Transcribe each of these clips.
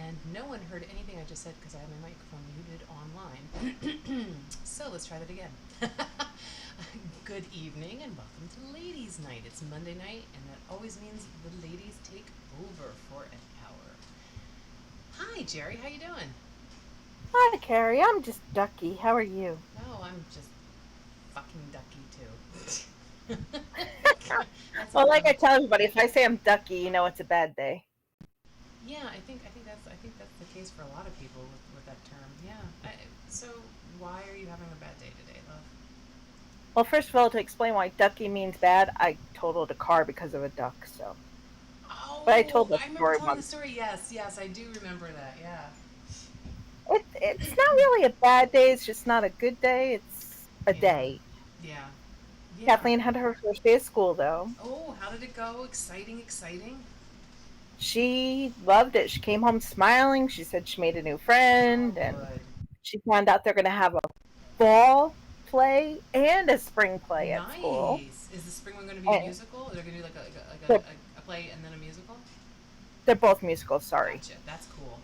and no one heard anything I just said because I have my microphone muted online. So let's try that again. Good evening and welcome to Ladies' Night. It's Monday night, and that always means the ladies take over for an hour. Hi, Jerry. How you doing? Hi, Carrie. I'm just Ducky. How are you? Oh, I'm just fucking ducky too. That's Well, all. like I tell everybody, if I say I'm Ducky, you know it's a bad day. Yeah, I think that's the case for a lot of people with that term. Yeah. So why are you having a bad day today, love? Well, first of all, to explain why Ducky means bad, I totaled a car because of a duck. But I Oh, told the I remember story telling the once. story. Yes, yes, I do remember that. Yeah. It's not really a bad day. It's just not a good day. It's a Yeah. day. Yeah. Yeah. Kathleen had her first day of school, though. Oh, how did it go? Exciting, exciting. She loved it. She came home smiling. She said she made a new Oh, friend, and good. she found out they're going to have a fall play and a spring play at school. Nice. Is the spring one going to be a And musical? Or they're going to do they're, a play and then a musical? they're both musicals, sorry. Gotcha. That's cool.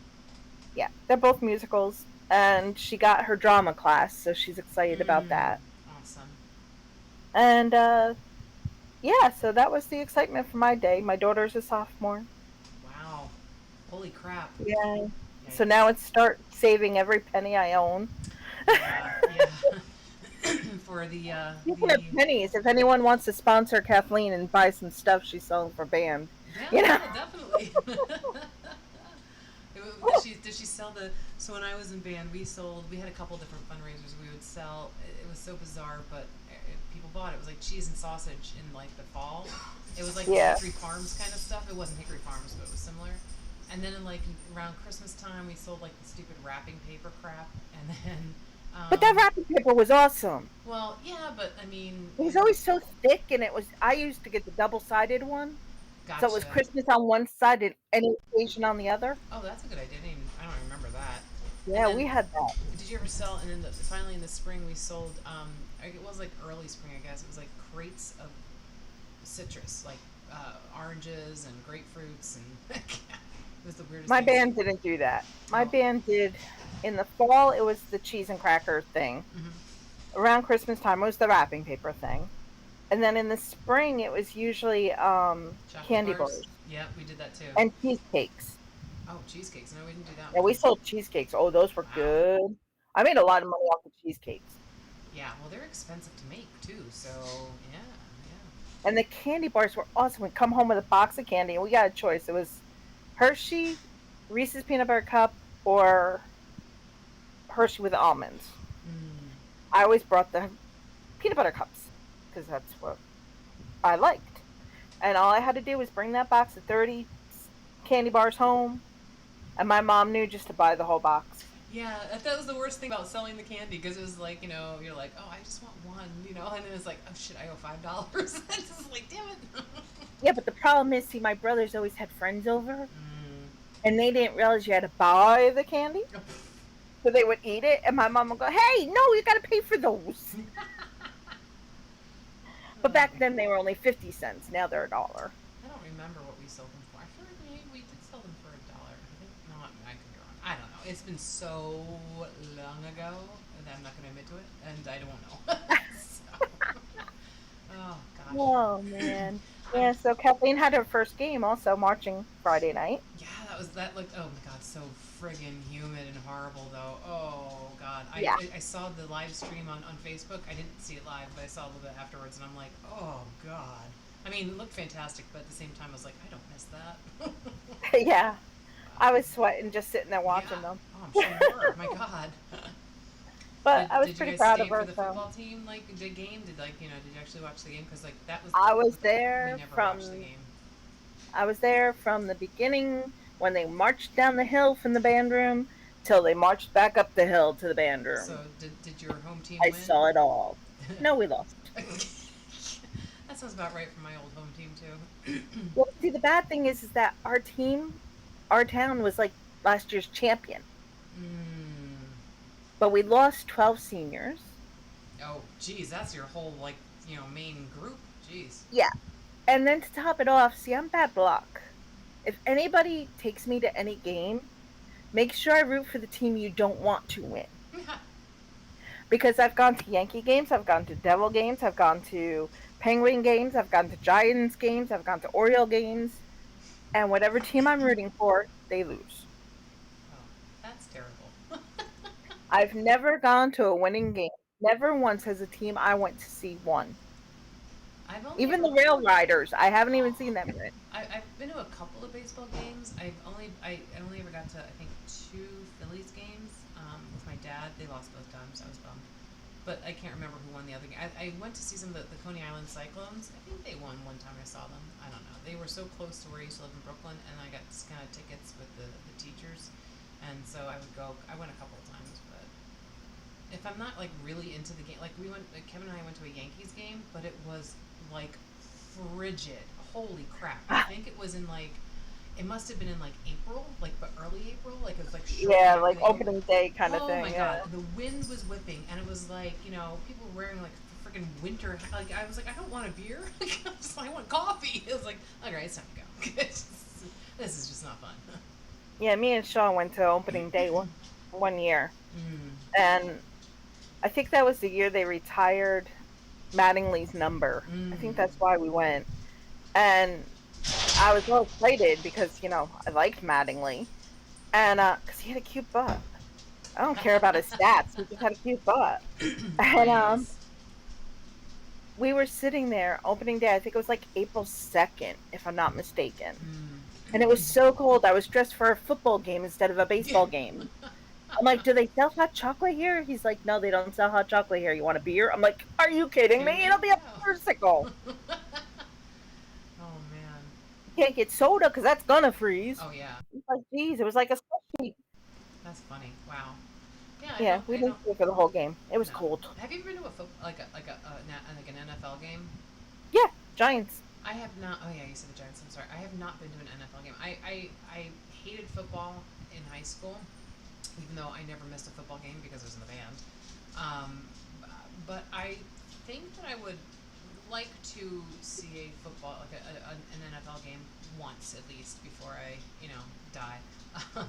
Yeah, they're both musicals. And she got her drama class, so she's excited about Mm, that. awesome. And yeah, so that was the excitement for my day. My daughter's a sophomore. Wow. Holy crap. Yeah. So now Yikes. it's start saving every penny I own. Yeah, yeah. For Speaking of the pennies, if anyone wants to sponsor Kathleen and buy some stuff she's selling for band, yeah, you know. yeah, definitely. Did she sell the? So when I was in band, we had a couple different fundraisers. We would sell. It was so bizarre, but people bought it. It was like cheese and sausage in like the fall. It was like the Yeah. Hickory Farms kind of stuff. It wasn't Hickory Farms, but it was similar. And then in like around Christmas time, we sold like the stupid wrapping paper crap. And then, But that wrapping paper was awesome. well, yeah, but I mean, It was always so thick, and I used to get the double sided one. So it was gotcha. Christmas on one side and any occasion on the other. Oh, that's a good idea. I don't remember that. And Yeah, then, we had that. did you ever sell? And then finally in the spring we sold. It was like early spring, I guess. It was like crates of citrus, like oranges and grapefruits, and it was the weirdest My thing. band didn't do that. My Oh, band did in the fall. It was the cheese and cracker thing. mm-hmm. Around Christmas time it was the wrapping paper thing, and then in the spring it was usually Chocolate candy bars. bars Yeah, we did that too. and cheesecakes. Oh, cheesecakes. No, we didn't do that Yeah, one. we sold cheesecakes. Oh, those were Wow. good. I made a lot of money off the cheesecakes. Yeah. Well, they're expensive to make too. So yeah, And the candy bars were awesome. We'd come home with a box of candy, and we got a choice. It was Hershey, Reese's peanut butter cup, or Hershey with almonds. yeah. Mm. I always brought the peanut butter cups because that's what I liked. And all I had to do was bring that box of 30 candy bars home, and my mom knew just to buy the whole box. Yeah, that was the worst thing about selling the candy because it was like, you're like, oh, I just want one, and then it's like, oh shit, I owe $5. It's just like, damn it. Yeah, but the problem is, see, my brothers always had friends over, Mm. and they didn't realize you had to buy the candy, so they would eat it, and my mom would go, "Hey, no, you got to pay for those." But back then they were only 50 cents. Now they're a dollar. I don't remember what we sold them for. I feel like maybe we did sell them for $1. I think not. I could be wrong. I don't know. It's been so long ago that I'm not going to admit to it, and I don't know. So, oh gosh, Oh man. I'm Yeah, so Kathleen had her first game also marching Friday night. yeah, that looked, oh my god, so friggin' humid and horrible though. Oh god. Yeah. I saw the live stream on Facebook. I didn't see it live, but I saw a little bit afterwards and I'm like, oh god. I mean, it looked fantastic, but at the same time I was like, I don't miss that. Yeah. I Wow. was sweating just sitting there watching Yeah. them. Oh, I'm sure you were. My god. But I did, was did you pretty guys proud of stay for her, the so football team like the game? Did you actually watch the game? Because like that was I was we there never watched the from game. the beginning when they marched down the hill from the band room till they marched back up the hill to the band room. So did your home team I win? saw it all. No, we lost. That sounds about right for my old home team too. Well, see, the bad thing is that our town was like last year's champion, Mm. but we lost 12 seniors. Oh, geez, that's your whole like main group. Jeez. Yeah. And then to top it off, see, I'm bad luck. If anybody takes me to any game, make sure I root for the team you don't want to win. Because I've gone to Yankee games, I've gone to Devil games, I've gone to Penguin games, I've gone to Giants games, I've gone to Oriole games, and whatever team I'm rooting for, they lose. Oh, that's terrible. I've never gone to a winning game. Never once has a team I went to see won. I've only Even the ever Rail Riders, I haven't even seen them win. I've been to a couple of baseball games. I only ever got to I think two Phillies games with my dad. They lost both times. I was bummed, but I can't remember who won the other game. I went to see some of the Coney Island Cyclones. I think they won one time I saw them. I don't know. They were so close to where I used to live in Brooklyn, and I got kind of tickets with the teachers, and so I would go. I went a couple of times, but if I'm not like really into the game, like we went, like Kevin and I went to a Yankees game, but it was like frigid. Holy crap! I think it was in like, it must have been in like April, like but early April, like it was like shortly Yeah, after like they opened. opening day kind of Oh my thing. Yeah. god, the wind was whipping, and it was like people were wearing like freaking winter. Like I was like, I don't want a beer. I want coffee. It was like, okay, it's time to go. This is just not fun. Yeah, me and Sean went to opening day one year, Mm. and I think that was the year they retired Mattingly's number. I think Mm. that's why we went. And I was all excited because, I liked Mattingly. And because he had a cute butt. I don't care about his stats. He just had a cute butt. And Nice. we were sitting there opening day. I think it was like April 2nd, if I'm not mistaken. And it was Mm. so cold. I was dressed for a football game instead of a Yeah. baseball game. I'm like, do they sell hot chocolate here? He's like, no, they don't sell hot chocolate here. You want a beer? I'm like, are you kidding Kidding me? me? It'll be a No. popsicle. Oh man. You can't get soda because that's gonna freeze. Oh yeah. It's like, geez, it was like a slushy. That's funny. Wow. Yeah, I Yeah, don't. we I didn't don't. stay for the whole game. It was No. cold. Have you ever been to a like an NFL game? Yeah, Giants. I have not. Oh yeah, you said the Giants. I'm sorry. I have not been to an NFL game. I hated football in high school, even though I never missed a football game because I was in the band. Um, but I think that I would like to see a football, like an NFL game once at least before I, die. Um,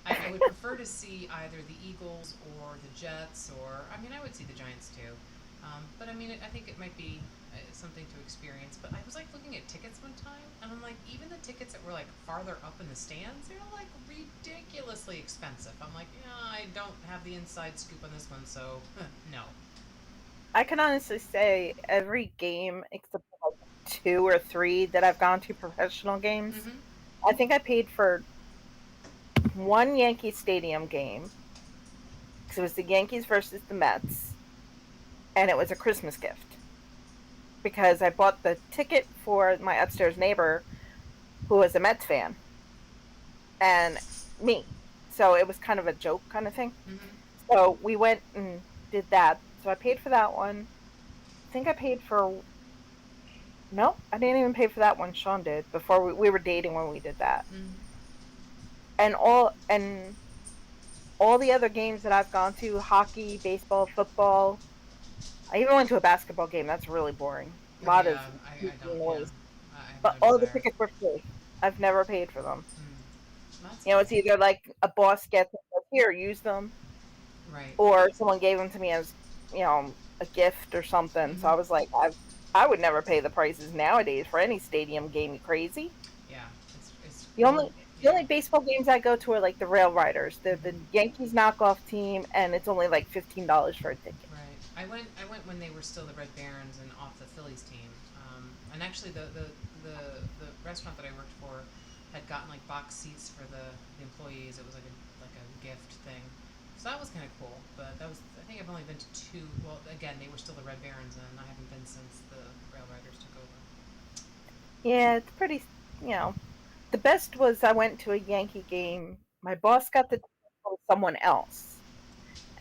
I would prefer to see either the Eagles or the Jets, or I mean, I would see the Giants too. But I mean, I think it might be something to experience. But I was like looking at tickets one time, and I'm like, even the tickets that were like farther up in the stands, they're like ridiculously expensive. I'm like, yeah, I don't have the inside scoop on this one, so no. I can honestly say every game except for like two or three that I've gone to professional games, Mm-hmm. I think I paid for one Yankee Stadium game because it was the Yankees versus the Mets, and it was a Christmas gift because I bought the ticket for my upstairs neighbor who was a Mets fan and me. So it was kind of a joke kind of thing. Mm-hmm. So we went and did that. So I paid for that one. I think I paid for no, I didn't even pay for that one. Sean did before we were dating when we did that. Mm-hmm. And all the other games that I've gone to, hockey, baseball, football. I even went to a basketball game. That's really boring. A Oh lot of yeah, I don't. Yeah, noise. I have But no all the desire. tickets were free. I've never paid for them. That's It's cool. either like a boss gets them, like, here, use them, Right. or someone gave them to me as a gift or something. So Mm-hmm. I was like, I would never pay the prices nowadays for any stadium game. You crazy? Yeah, it's The only the yeah. only baseball games I go to are like the Rail Riders. They're the Mm-hmm. Yankees knockoff team, and it's only like $15 for a ticket. Right. I went when they were still the Red Barons and off the Phillies team. And actually, the restaurant that I worked for had gotten like box seats for the employees. It was like a gift thing. So that was kind of cool. But that was I think I've only been to two. Well, again, they were still the Red Barons, and I haven't been since the Rail Riders took over. Yeah, it's pretty. You know, the best was I went to a Yankee game. My boss got the ticket from someone else,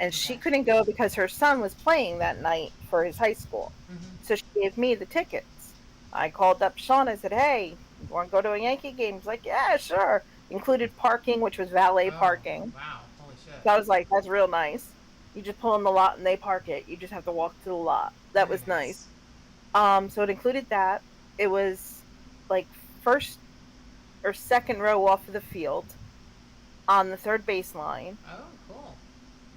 and she Okay. couldn't go because her son was playing that night for his high school. Mm-hmm. So she gave me the tickets. I called up Sean. I said, "Hey, you want to go to a Yankee game?" He's like, "Yeah, sure." Included parking, which was valet Oh, parking. wow. Holy shit. So I was like, "That's real nice." You just pull in the lot and they park it. You just have to walk to the lot. That Very was nice. nice. So it included that. It was like first or second row off of the field. on the third baseline, Oh, cool.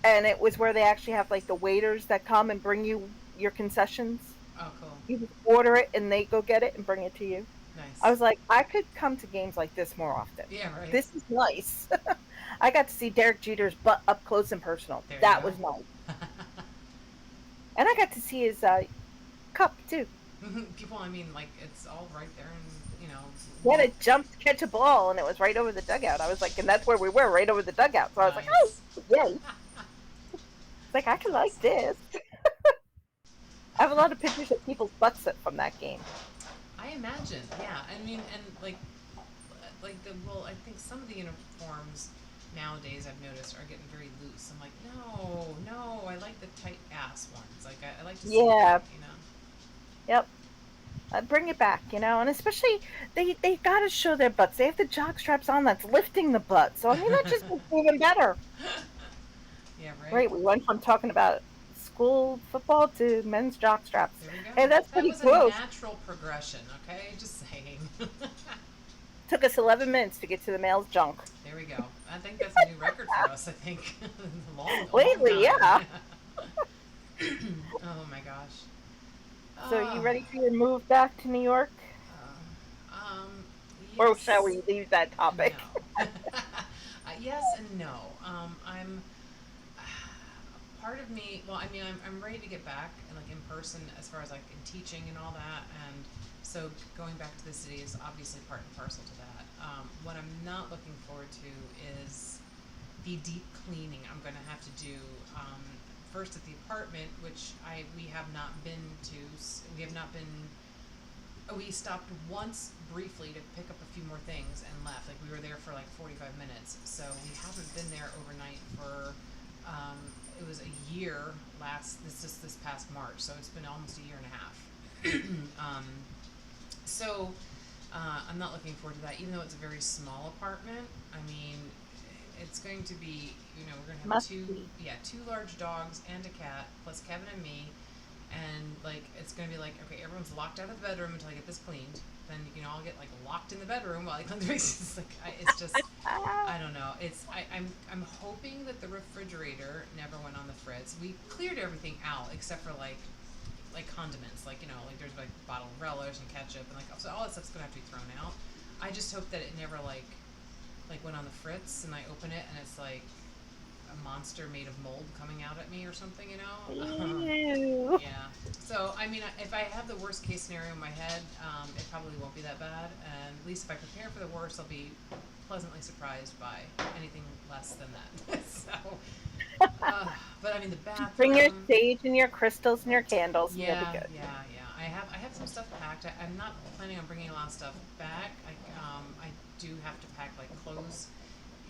and it was where they actually have like the waiters that come and bring you your concessions. Oh, cool. You just order it and they go get it and bring it to you. I Nice. was like, I could come to games like this more often. Yeah, right. This is nice. I got to see Derek Jeter's butt up close and personal. There you That go. was nice. And I got to see his cup too. People, I mean, like, it's all right there, and, He had to jump to catch a ball, and it was right over the dugout. I was like, and that's where we were, right over the dugout. So I was like, oh, nice. yay. It's like, I That's can like awesome. this. I have a lot of pictures of people's butts from that game. I imagine, yeah. I mean, and well, I think some of the uniforms nowadays I've noticed are getting very loose. I'm like, no, no, I like the tight ass ones. Like, I like to see Yeah, that. yep. Bring it back, and especially they got to show their butts. They have the jock straps on that's lifting the butt. So I mean that just makes it even better. Yeah, right. Right, we went from talking about school football to men's jock straps. There we go. Hey, that's That pretty was a close. natural progression. Okay, just saying. Took us 11 minutes to get to the male's junk. There we go. I think that's a new record for us. I think a long Lately, yeah. time. Oh my gosh. So you Oh, ready for your move back to New York? um, Or shall yes we leave that and topic? no. Yes and no. I'm part of me. Well, I mean, I'm ready to get back and like in person as far as like in teaching and all that. And so going back to the city is obviously part and parcel to that. What I'm not looking forward to is the deep cleaning I'm going to have to do. First at the apartment, which we have not been to. We have not been. We stopped once briefly to pick up a few more things and left. Like we were there for like 45 minutes, so we haven't been there overnight for. It was a year this past March, so it's been almost a year and a half. So I'm not looking forward to that, even though it's a very small apartment. I mean, it's going to be, we're going to have Must be. two large dogs and a cat, plus Kevin and me, and like it's going to be like, okay, everyone's locked out of the bedroom until I get this cleaned. Then you can all get like locked in the bedroom while I clean the it's like it's just Ah. I don't know. I'm hoping that the refrigerator never went on the fritz. We cleared everything out except for like condiments, like like there's like bottled relish and ketchup and like so all that stuff's gonna have to be thrown out. I just hope that it never like went on the fritz and I open it and it's like a monster made of mold coming out at me or something. Ew. Yeah. So I mean, if I have the worst case scenario in my head, it probably won't be that bad, and at least if I prepare for the worst, I'll be pleasantly surprised by anything less than that. So, uh, but I mean, the Just bring your bathroom. sage and your crystals and your candles, and you'll be Yeah, good. yeah, yeah. I have some stuff packed. I'm not planning on bringing a lot of stuff back. I do have to pack like clothes.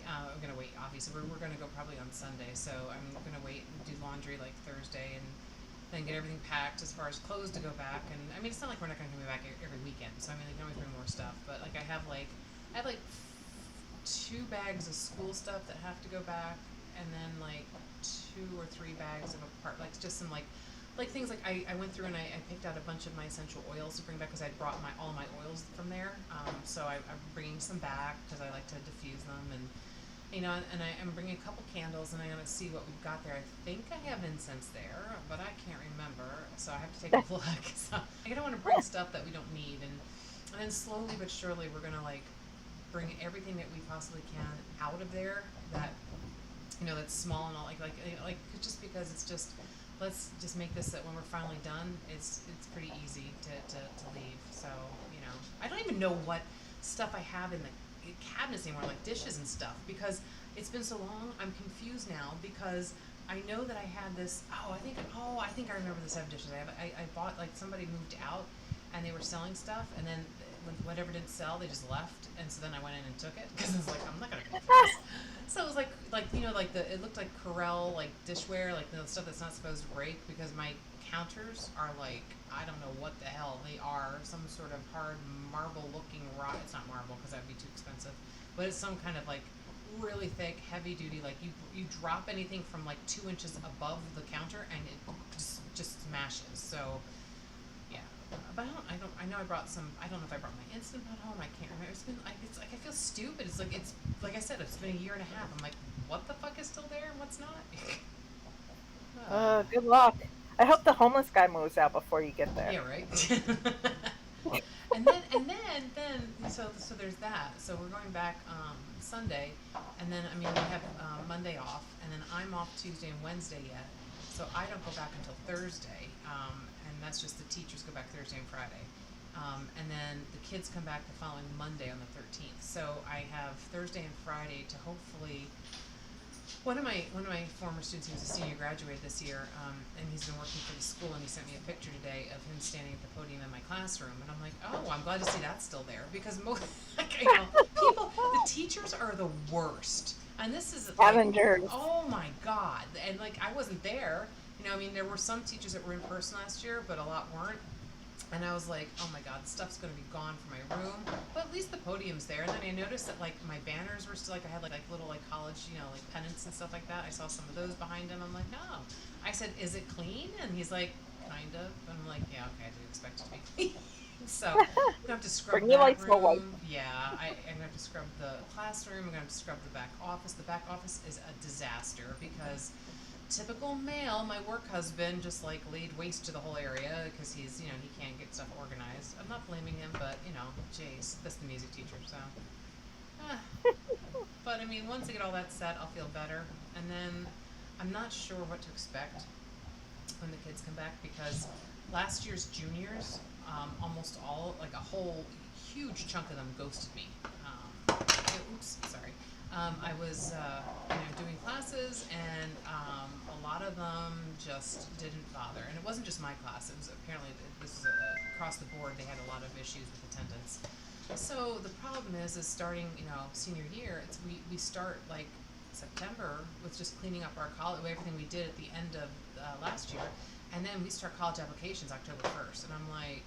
I'm gonna wait. Obviously, we're gonna go probably on Sunday, so I'm gonna wait and do laundry like Thursday, and then get everything packed as far as clothes to go back. And I mean, it's not like we're not gonna come back every weekend, so I mean, I can always bring more stuff. But like, I have like 2 bags of school stuff that have to go back, and then like 2 or 3 bags of like just some like things like I went through and I picked out a bunch of my essential oils to bring back because I brought all my oils from there. So I'm bringing some back because I like to diffuse them and I'm bringing a couple candles and I'm gonna see what we've got there. I think I have incense there, but I can't remember, so I have to take a look. So I don't want to bring stuff that we don't need, and then slowly but surely we're gonna like bring everything that we possibly can out of there that that's small and all like just because it's just let's just make this that when we're finally done it's pretty easy to leave. So I don't even know what stuff I have in the cabinets anymore, like dishes and stuff, because it's been so long. I'm confused now because I know that I had this. I think I remember the set of dishes I have. I bought like somebody moved out and they were selling stuff, and then when whatever didn't sell, they just left, and so then I went in and took it because I was like, I'm not gonna pay for this. So it was like it looked like Corelle like dishware, like the stuff that's not supposed to break because my counters are like I don't know what the hell they are, some sort of hard marble looking rock. It's not marble because that'd be too expensive, but it's some kind of like really thick, heavy duty. Like you drop anything from like 2 inches above the counter and it just smashes. So yeah, But I know I brought some. I don't know if I brought my Instant Pot home. I can't remember. It's been like it's like I feel stupid. It's like I said. It's been a year and a half. I'm like, what the fuck is still there and what's not? uh, Good luck. I hope the homeless guy moves out before you get there. yeah, right. And then so there's that. So we're going back Sunday, and then I mean we have Monday off, and then I'm off Tuesday and Wednesday yet. So I don't go back until Thursday, and that's just the teachers go back Thursday and Friday. And then the kids come back the following Monday on the 13th. So I have Thursday and Friday to hopefully. One of my former students, he was a senior, graduated this year, and he's been working for the school. And he sent me a picture today of him standing at the podium in my classroom, and I'm like, oh, I'm glad to see that's still there because most, like, the teachers are the worst, and this is like, Avengers. oh my god, and like I wasn't there. I mean, there were some teachers that were in person last year, but a lot weren't. And I was like, oh my god, stuff's gonna be gone from my room. But at least the podium's there. And then I noticed that like my banners were still like I had like little like college, like pennants and stuff like that. I saw some of those behind him. I'm like, oh. I said, is it clean? And he's like, kind of. And I'm like, yeah, okay, I did expect it to be clean. So I'm gonna have to scrub Bring your that lights more white. room. Yeah, I'm gonna have to scrub the classroom. I'm gonna have to scrub the back office. The back office is a disaster because typical male, my work husband just like laid waste to the whole area because he's, he can't get stuff organized. I'm not blaming him, but jeez, that's the music teacher, so. Ah. But I mean, once I get all that set, I'll feel better. And then I'm not sure what to expect when the kids come back because last year's juniors, almost all, like a whole huge chunk of them ghosted me. Oops, sorry. I was, doing classes, and a lot of them just didn't bother. And it wasn't just my class. It was apparently this was across the board. They had a lot of issues with attendance. So the problem is starting, senior year. We start like September with just cleaning up our college, everything we did at the end of last year, and then we start college applications October 1st. And I'm like,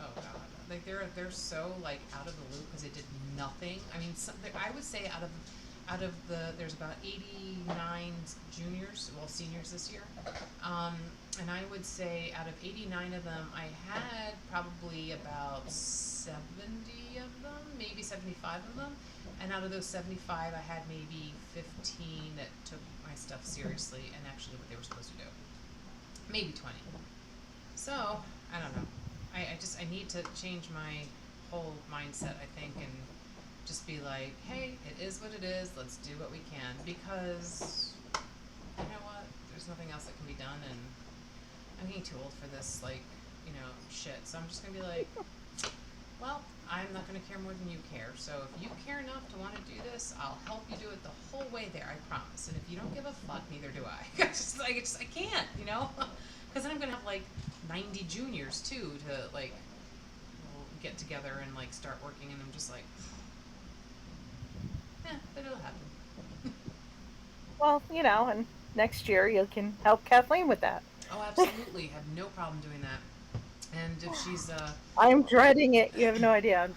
oh god, like they're so like out of the loop because they did nothing. I mean, I would say out of there's about 89 juniors, well seniors this year, and I would say out of 89 of them, I had probably about 70 of them, maybe 75 of them, and out of those 75, I had maybe 15 that took my stuff seriously and actually did what they were supposed to do, maybe 20. So I don't know. I need to change my whole mindset, I think, and just be like, hey, it is what it is. Let's do what we can because you know what? There's nothing else that can be done, and I'm getting too old for this, like, shit. So I'm just gonna be like, well, I'm not gonna care more than you care. So if you care enough to want to do this, I'll help you do it the whole way there. I promise. And if you don't give a fuck, neither do I. I can't, because then I'm gonna have like 90 juniors too to like get together and like start working, and I'm just like, but it'll happen. Well, and next year you can help Kathleen with that. Oh, absolutely, have no problem doing that. And if she's I'm dreading it. You have no idea.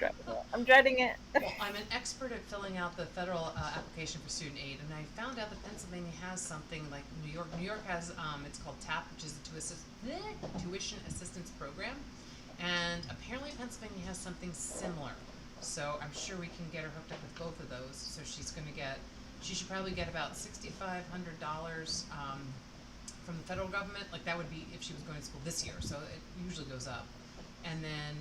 I'm dreading it. well, I'm an expert at filling out the federal application for student aid, and I found out that Pennsylvania has something like New York. New York has it's called TAP, which is the Tuition Assistance Program, and apparently Pennsylvania has something similar. So I'm sure we can get her hooked up with both of those. So she should probably get about $6,500 from the federal government. Like that would be if she was going to school this year. So it usually goes up. And then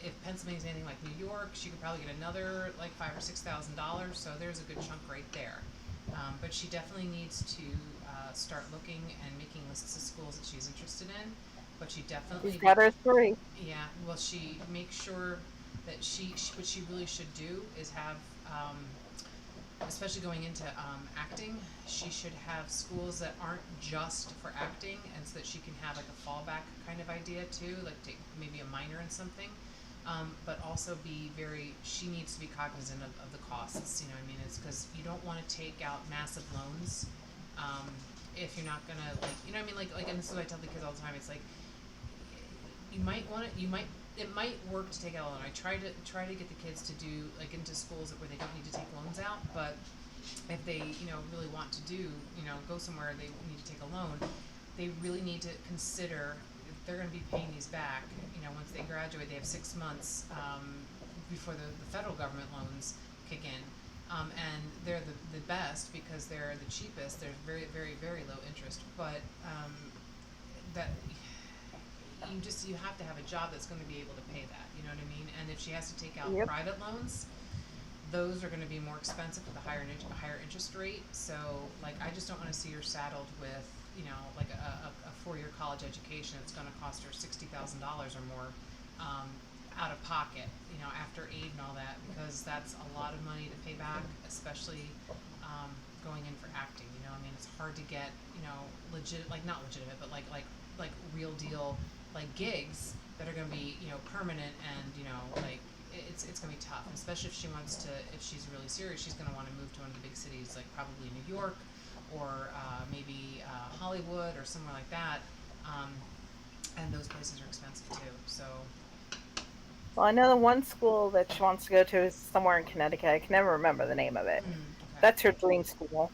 if Pennsylvania's anything like New York, she could probably get another like $5,000 or $6,000. So there's a good chunk right there. But she definitely needs to start looking and making lists of schools that she's interested in. But she definitely She's got her 3. Yeah. Well, she makes sure that what she really should do is have, especially going into acting, she should have schools that aren't just for acting, and so that she can have like a fallback kind of idea too, like take maybe a minor in something, but also she needs to be cognizant of the costs, what I mean? It's because you don't want to take out massive loans if you're not gonna what I mean? Like, and this is what I tell the kids all the time, it's like, it might work to take out a loan. I try to get the kids to do like into schools where they don't need to take loans out, but if they really want to do go somewhere they need to take a loan, they really need to consider they're going to be paying these back. Once they graduate, they have 6 months before the federal government loans kick in. And they're the best because they're the cheapest. They're very, very, very low interest. But that you have to have a job that's going to be able to pay that. You know what I mean? And if she has to take out Yep. private loans, those are going to be more expensive with a higher interest rate. So like I just don't want to see her saddled with like a 4-year college education that's going to cost her $60,000 or more out of pocket, after aid and all that, because that's a lot of money to pay back, especially going in for acting. I mean, it's hard to get legit, like not legitimate, but like real deal like gigs that are going to be permanent, and like it's going to be tough, especially if she's really serious. She's going to want to move to one of the big cities, like probably New York or maybe Hollywood or somewhere like that. Um, and those places are expensive too. So, Well, I know the one school that she wants to go to is somewhere in Connecticut. I can never remember the name of it. okay, That's her dream school.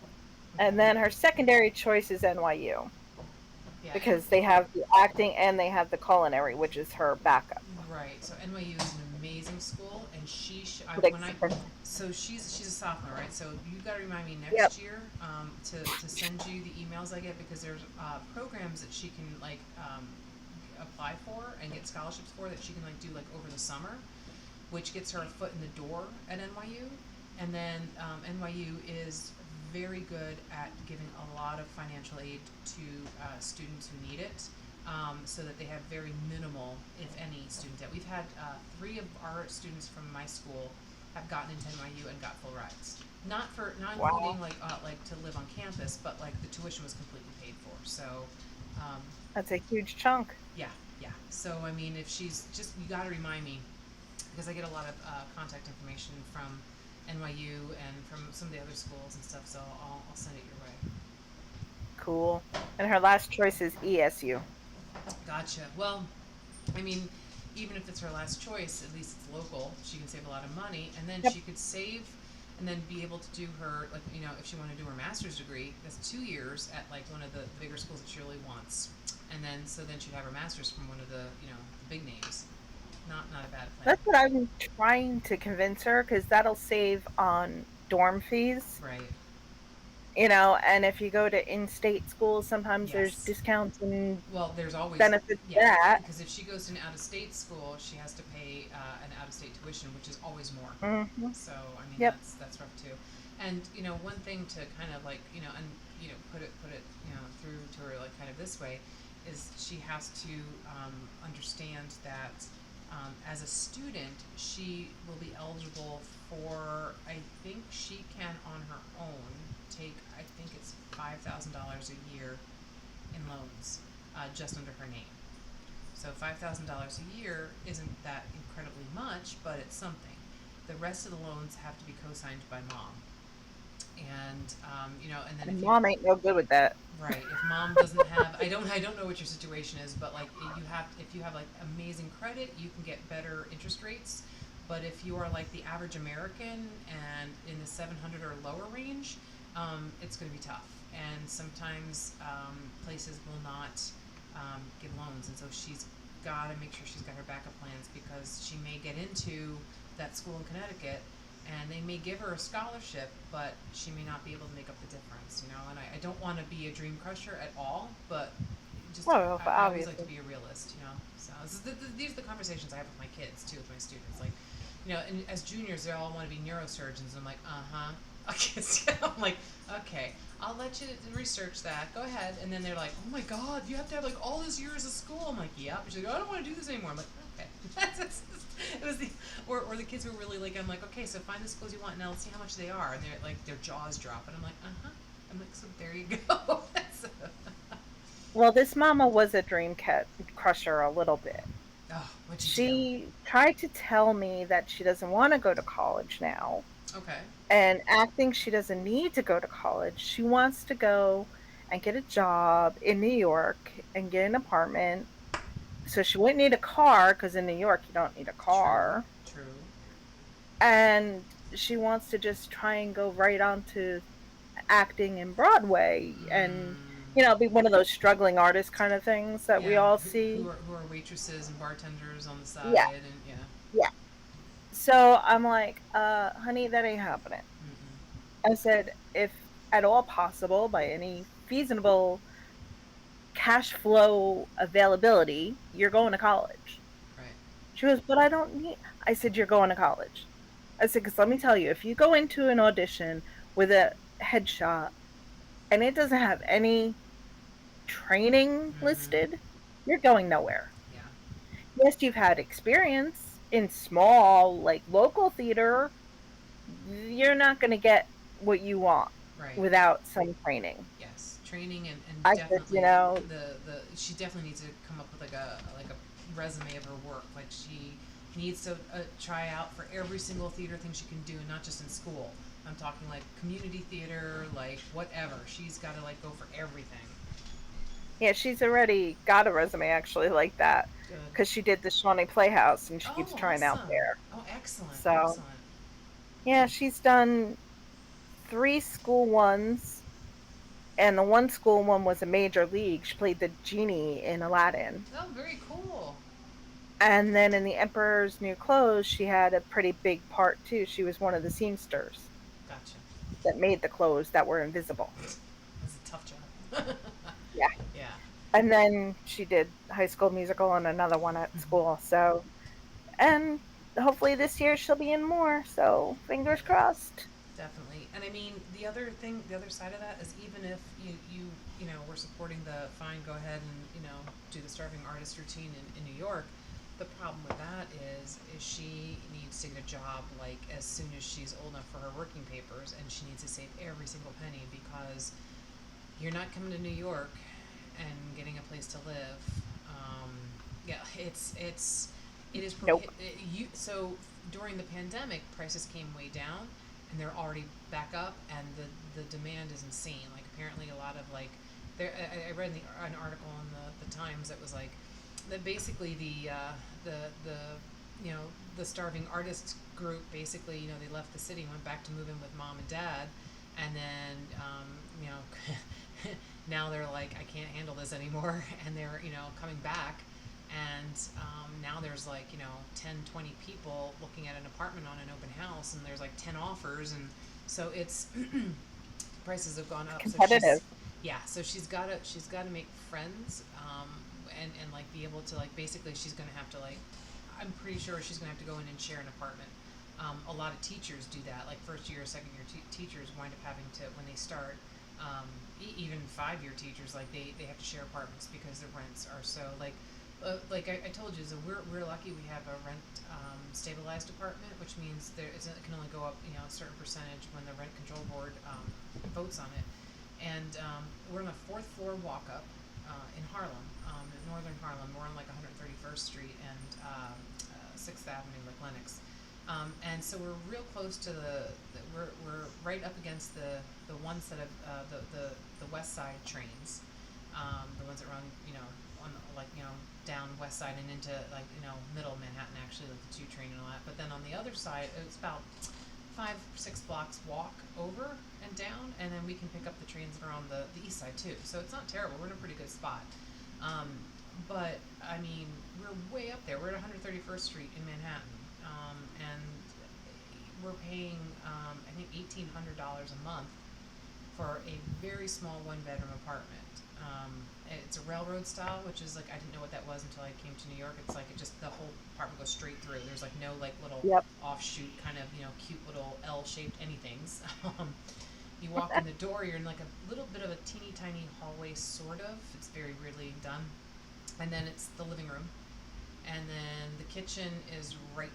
And okay, then her secondary choice is NYU yeah, and because they have the acting and they have the culinary, which is her backup. right. So NYU is an amazing school, and when I Predicts- so she's a sophomore, right? So you got to remind me Yep. next year to send you the emails I get, because there's programs that she can like apply for and get scholarships for, that she can like do like over the summer, which gets her a foot in the door at NYU. And then NYU is very good at giving a lot of financial aid to students who need it, so that they have very minimal, if any, student debt. We've had 3 of our students from my school have gotten into NYU and got full rides. Not Wow. including like to live on campus, but like the tuition was completely paid for. So um, That's a huge chunk. yeah, yeah. So I mean, if she's just, you got to remind me, because I get a lot of contact information from NYU and from some of the other schools and stuff. So I'll send it your way. Cool. And her last choice is ESU. Gotcha. Well, I mean, even if it's her last choice, at least it's local. She can save a lot of money, and then Yep. she could save, and then be able to do her, like, if she wanted to do her master's degree, that's 2 years at like one of the bigger schools that she really wants, and then she'd have her master's from one of the big names. Not a bad plan. That's what I'm trying to convince her because that'll save on dorm fees. Right. And if you go to in-state schools, sometimes there's Yes. discounts and Well, there's always, benefits to yeah, that. because if she goes to an out-of-state school, she has to pay an out-of-state tuition, which is always more. Hmm. So I mean, Yep. that's rough too. And one thing to kind of like and put it through to her like kind of this way, is she has to understand that as a student she will be eligible for, I think she can on her own take, I think it's $5,000 a year in loans, just under her name. So $5,000 a year isn't that incredibly much, but it's something. The rest of the loans have to be co-signed by mom, and and then And if you, mom ain't no good with that. right, if mom doesn't have, I don't know what your situation is, but like if you have like amazing credit, you can get better interest rates. But if you are like the average American and in the 700 or lower range, it's going to be tough. And sometimes places will not give loans, and so she's got to make sure she's got her backup plans, because she may get into that school in Connecticut and they may give her a scholarship, but she may not be able to make up the difference, And I don't want to be a dream crusher at all, but just Well, I always like to obviously. be a realist. So these are the conversations I have with my kids too, with my students. Like, and as juniors, they all want to be neurosurgeons. I'm like, okay, so I'm like, okay, I'll let you research that. Go ahead. And then they're like, oh my God, you have to have like all these years of school. I'm like, yep. She's like, I don't want to do this anymore. I'm like, okay. It was or the kids were really like, I'm like, okay, so find the schools you want, now let's see how much they are. And they're like, their jaws drop, and I'm like, I'm like, so there you go. Well, this mama was a dream crusher a little bit. Oh, what'd you do? She tried to tell me that she doesn't want to go to college now. Okay. And acting, she doesn't need to go to college. She wants to go and get a job in New York and get an apartment. So she wouldn't need a car because in New York you don't need a True. car. True. And she wants to just try and go right on to acting in Broadway. And Mm. be one of those struggling artist kind of things that we Yeah, all who see. are waitresses and bartenders on the Yeah, side, and yeah. yeah. So I'm like, honey, that ain't happening. Mm-mm. I said, if at all possible, by any feasible cash flow availability, you're going to college. Right. She goes, but I don't need. I said, you're going to college. I said, because let me tell you, if you go into an audition with a headshot and it doesn't have any training Mm-hmm. listed, you're going nowhere. Yeah. Yes, you've had experience in small, like local theater, you're not going to get what you want Right. without some training. Yes. Training and I said, definitely the she definitely needs to come up with like a resume of her work. Like she needs to try out for every single theater thing she can do, and not just in school. I'm talking like community theater, like whatever. She's got to like go for everything. yeah, she's already got a resume actually like that Good. because she did the Shawnee Playhouse and she keeps Oh, trying out awesome. there. Oh, excellent. So, Excellent. yeah, she's done three school ones, and the one school one was a major league. She played the genie in Aladdin. Oh, very cool. And then in The Emperor's New Clothes, she had a pretty big part too. She was one of the seamsters Gotcha. that made the clothes that were invisible. That's a tough job. Yeah. Yeah. And then she did High School Musical and another one at school. So, and hopefully this year she'll be in more. So, fingers crossed. Definitely. And I mean, the other thing, the other side of that is even if you know, we're supporting the fine, go ahead and, you know, do the starving artist routine in New York, the problem with that is she needs to get a job like as soon as she's old enough for her working papers, and she needs to save every single penny because you're not coming to New York and getting a place to live. Um, yeah, it is Nope. you. So during the pandemic, prices came way down, and they're already back up, and the demand is insane. Like apparently, a lot of like there. I read an article in the Times that was like that basically the you know the starving artists group basically they left the city and went back to moving with mom and dad, and then you know now they're like I can't handle this anymore and they're coming back, and now there's like 10, 20 people looking at an apartment on an open house, and there's like 10 offers, and so it's prices have gone up, so Competitive. she's got to make friends, and like be able to like basically she's going to have to like I'm pretty sure she's going to have to go in and share an apartment. A lot of teachers do that, like first year, second year teachers wind up having to, when they start, even 5 year teachers, like they have to share apartments because the rents are so like I told you, so we're lucky we have a rent stabilized apartment, which means it can only go up a certain percentage when the rent control board votes on it, and we're on a fourth floor walk up in Harlem, in northern Harlem. We're on like 131st Street and 6th Avenue, like Lenox. And so we're real close to we're right up against the ones that have the West Side trains, the ones that run on like down West Side and into like middle Manhattan, actually, like the 2 train and all that. But then on the other side, it's about 5, 6 blocks walk over and down, and then we can pick up the trains that are on the east side too. So it's not terrible. We're in a pretty good spot. Um, but I mean, we're way up there. We're at 131st Street in Manhattan, and we're paying I think $1,800 a month for a very small 1 bedroom apartment. It's a railroad style, which is like I didn't know what that was until I came to New York. It's like the whole apartment goes straight through. There's like no like little Yep. offshoot kind of cute little L-shaped anythings. You walk in the door, you're in like a little bit of a teeny tiny hallway, sort of. It's very weirdly done, and then it's the living room, and then the kitchen is right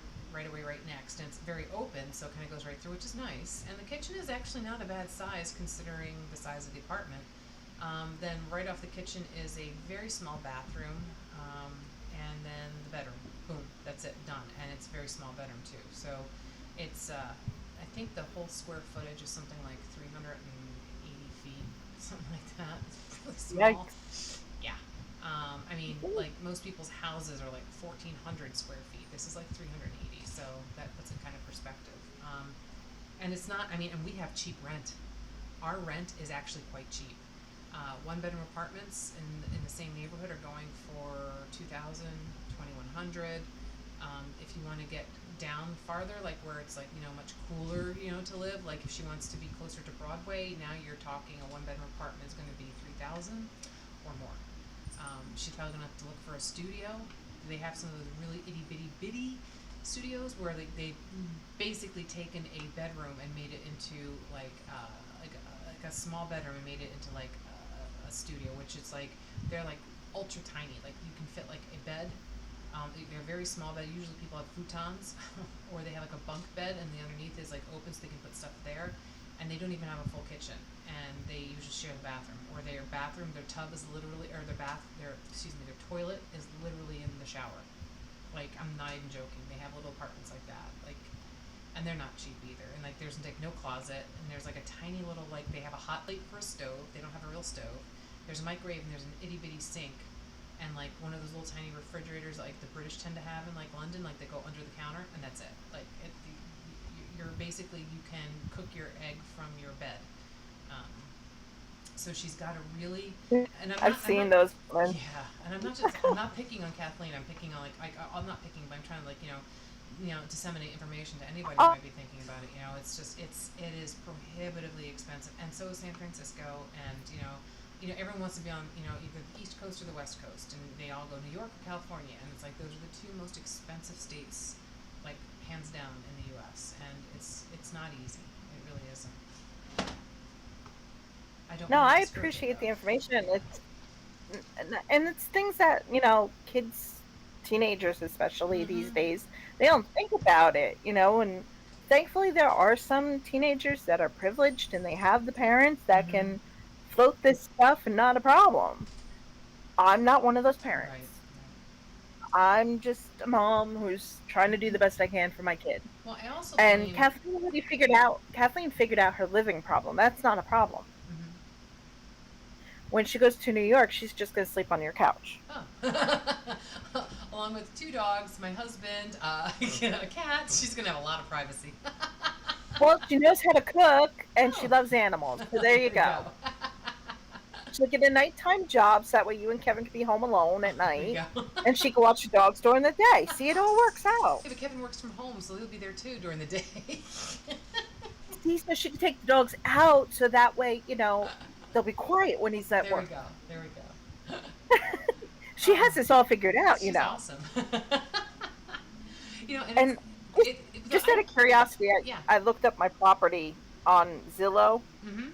away right next, and it's very open, so it kind of goes right through, which is nice. And the kitchen is actually not a bad size considering the size of the apartment. Then right off the kitchen is a very small bathroom, and then the bedroom. Boom, that's it, done. And it's a very small bedroom too. So it's I think the whole square footage is something like 380 feet, something like that. It's really small. Yikes. Yeah. I mean, like most people's houses are like 1,400 square feet. This is like 380, so that puts it kind of perspective. And it's not. I mean, and we have cheap rent. Our rent is actually quite cheap. one bedroom apartments in the same neighborhood are going for 2,000, 2,100. If you want to get down farther, like where it's like, much cooler, to live, like if she wants to be closer to Broadway, now you're talking a one bedroom apartment is going to be 3,000 or more. She's probably going to have to look for a studio. They have some of those really itty bitty bitty studios where they basically taken a bedroom and made it into like a small bedroom and made it into like a studio, which is like they're like ultra tiny. Like you can fit like a bed. They're very small bed. Usually people have futons, or they have like a bunk bed, and the underneath is like open, so they can put stuff there. And they don't even have a full kitchen, and they usually share the bathroom. Or their bathroom, their tub is literally, or their toilet is literally in the shower. Like I'm not even joking. They have little apartments like that, like, and they're not cheap either. And like there's like no closet, and there's like a tiny little like they have a hot plate for a stove. They don't have a real stove. There's a microwave, and there's an itty bitty sink and like one of those little tiny refrigerators like the British tend to have in like London, like they go under the counter, and that's it. Like you're basically, you can cook your egg from your bed. Um, so she's got a really, and I've seen those ones. yeah, and I'm not picking on Kathleen. I'm picking on I'm not picking, but I'm trying to like disseminate information to anybody who Oh, might be thinking about it. It's just it is prohibitively expensive, and so is San Francisco, and everyone wants to be on, either the East Coast or the West Coast, and they all go New York or California, and it's like those are the two most expensive states, like hands down in the U.S. And it's not easy. It really isn't. I don't no, want to I discourage it appreciate the though. information. And it's things that, kids, teenagers especially these Mm-hmm. days, they don't think about it, and thankfully there are some teenagers that are privileged and they have the parents that Mm-hmm. can float this stuff and not a problem. I'm not one of those Right. parents. Right. I'm just a mom who's trying to do the best I can for my kid. Well, I also And blame. Kathleen figured out her living problem. That's not a problem. Mm-hmm. When she goes to New York, she's just going to sleep on your couch. Oh. Along with two dogs, my husband, a cat. She's gonna have a lot of privacy. Well, she knows how to cook and she Oh. loves animals. So there you There you go. go. She'll get a nighttime job so that way you and Kevin can be home alone at There you night. go. And she can watch the dogs during the day. See, it all works out. Yeah, but Kevin works from home, so he'll be there too during the day. See, so she can take the dogs out so that way, they'll be quiet when he's at There we work. go. There we go. She Oh, has this all figured she's out. awesome. And it's And just, because just out of curiosity, yeah. I looked up my property on Zillow, Mhm.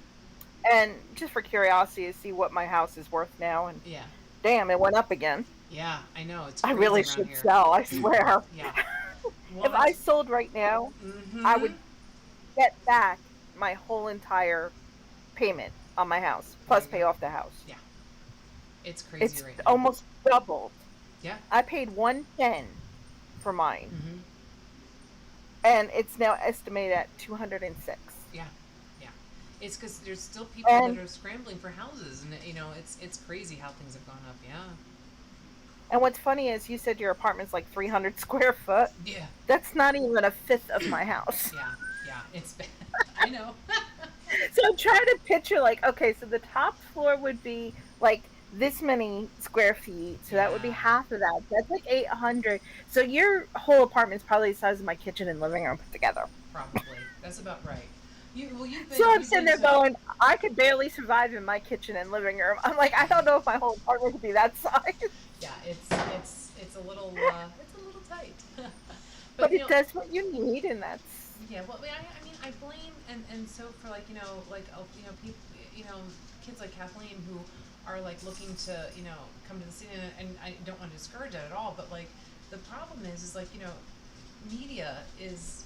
and just for curiosity to see what my house is worth now. And Yeah. damn, it went up again. Yeah. I know it's I crazy really around should here. sell, I swear. Yeah. Well, If I that's. sold right now, I Mhm. would get back my whole entire payment on my house, There plus you pay go. off the house. Yeah. It's crazy It's right now. almost doubled. Yeah. I paid 110 for mine, Mhm. and it's now estimated at 206. Yeah. Yeah. It's because there's still people that And are scrambling for houses, and it's crazy how things have gone up. Yeah. and what's funny is you said your apartment's like 300 square foot. Yeah. That's not even a fifth of my house. Yeah. Yeah. It's. I know. So I'm trying to picture like, okay, so the top floor would be like this many square feet. So that would be Yeah. half of that. That's like 800. So your whole apartment is probably the size of my kitchen and living room put together. Probably. That's about right. So I'm You've sitting been there to. going, I could barely survive in my kitchen and living room. I'm like, I don't know if my whole apartment could be that size. Yeah, it's a little tight. But But it does what you need, and that's. yeah. Well, I mean, I blame and so for like people kids like Kathleen who are like looking to come to the city, and I don't want to discourage that at all. But like the problem is like media is.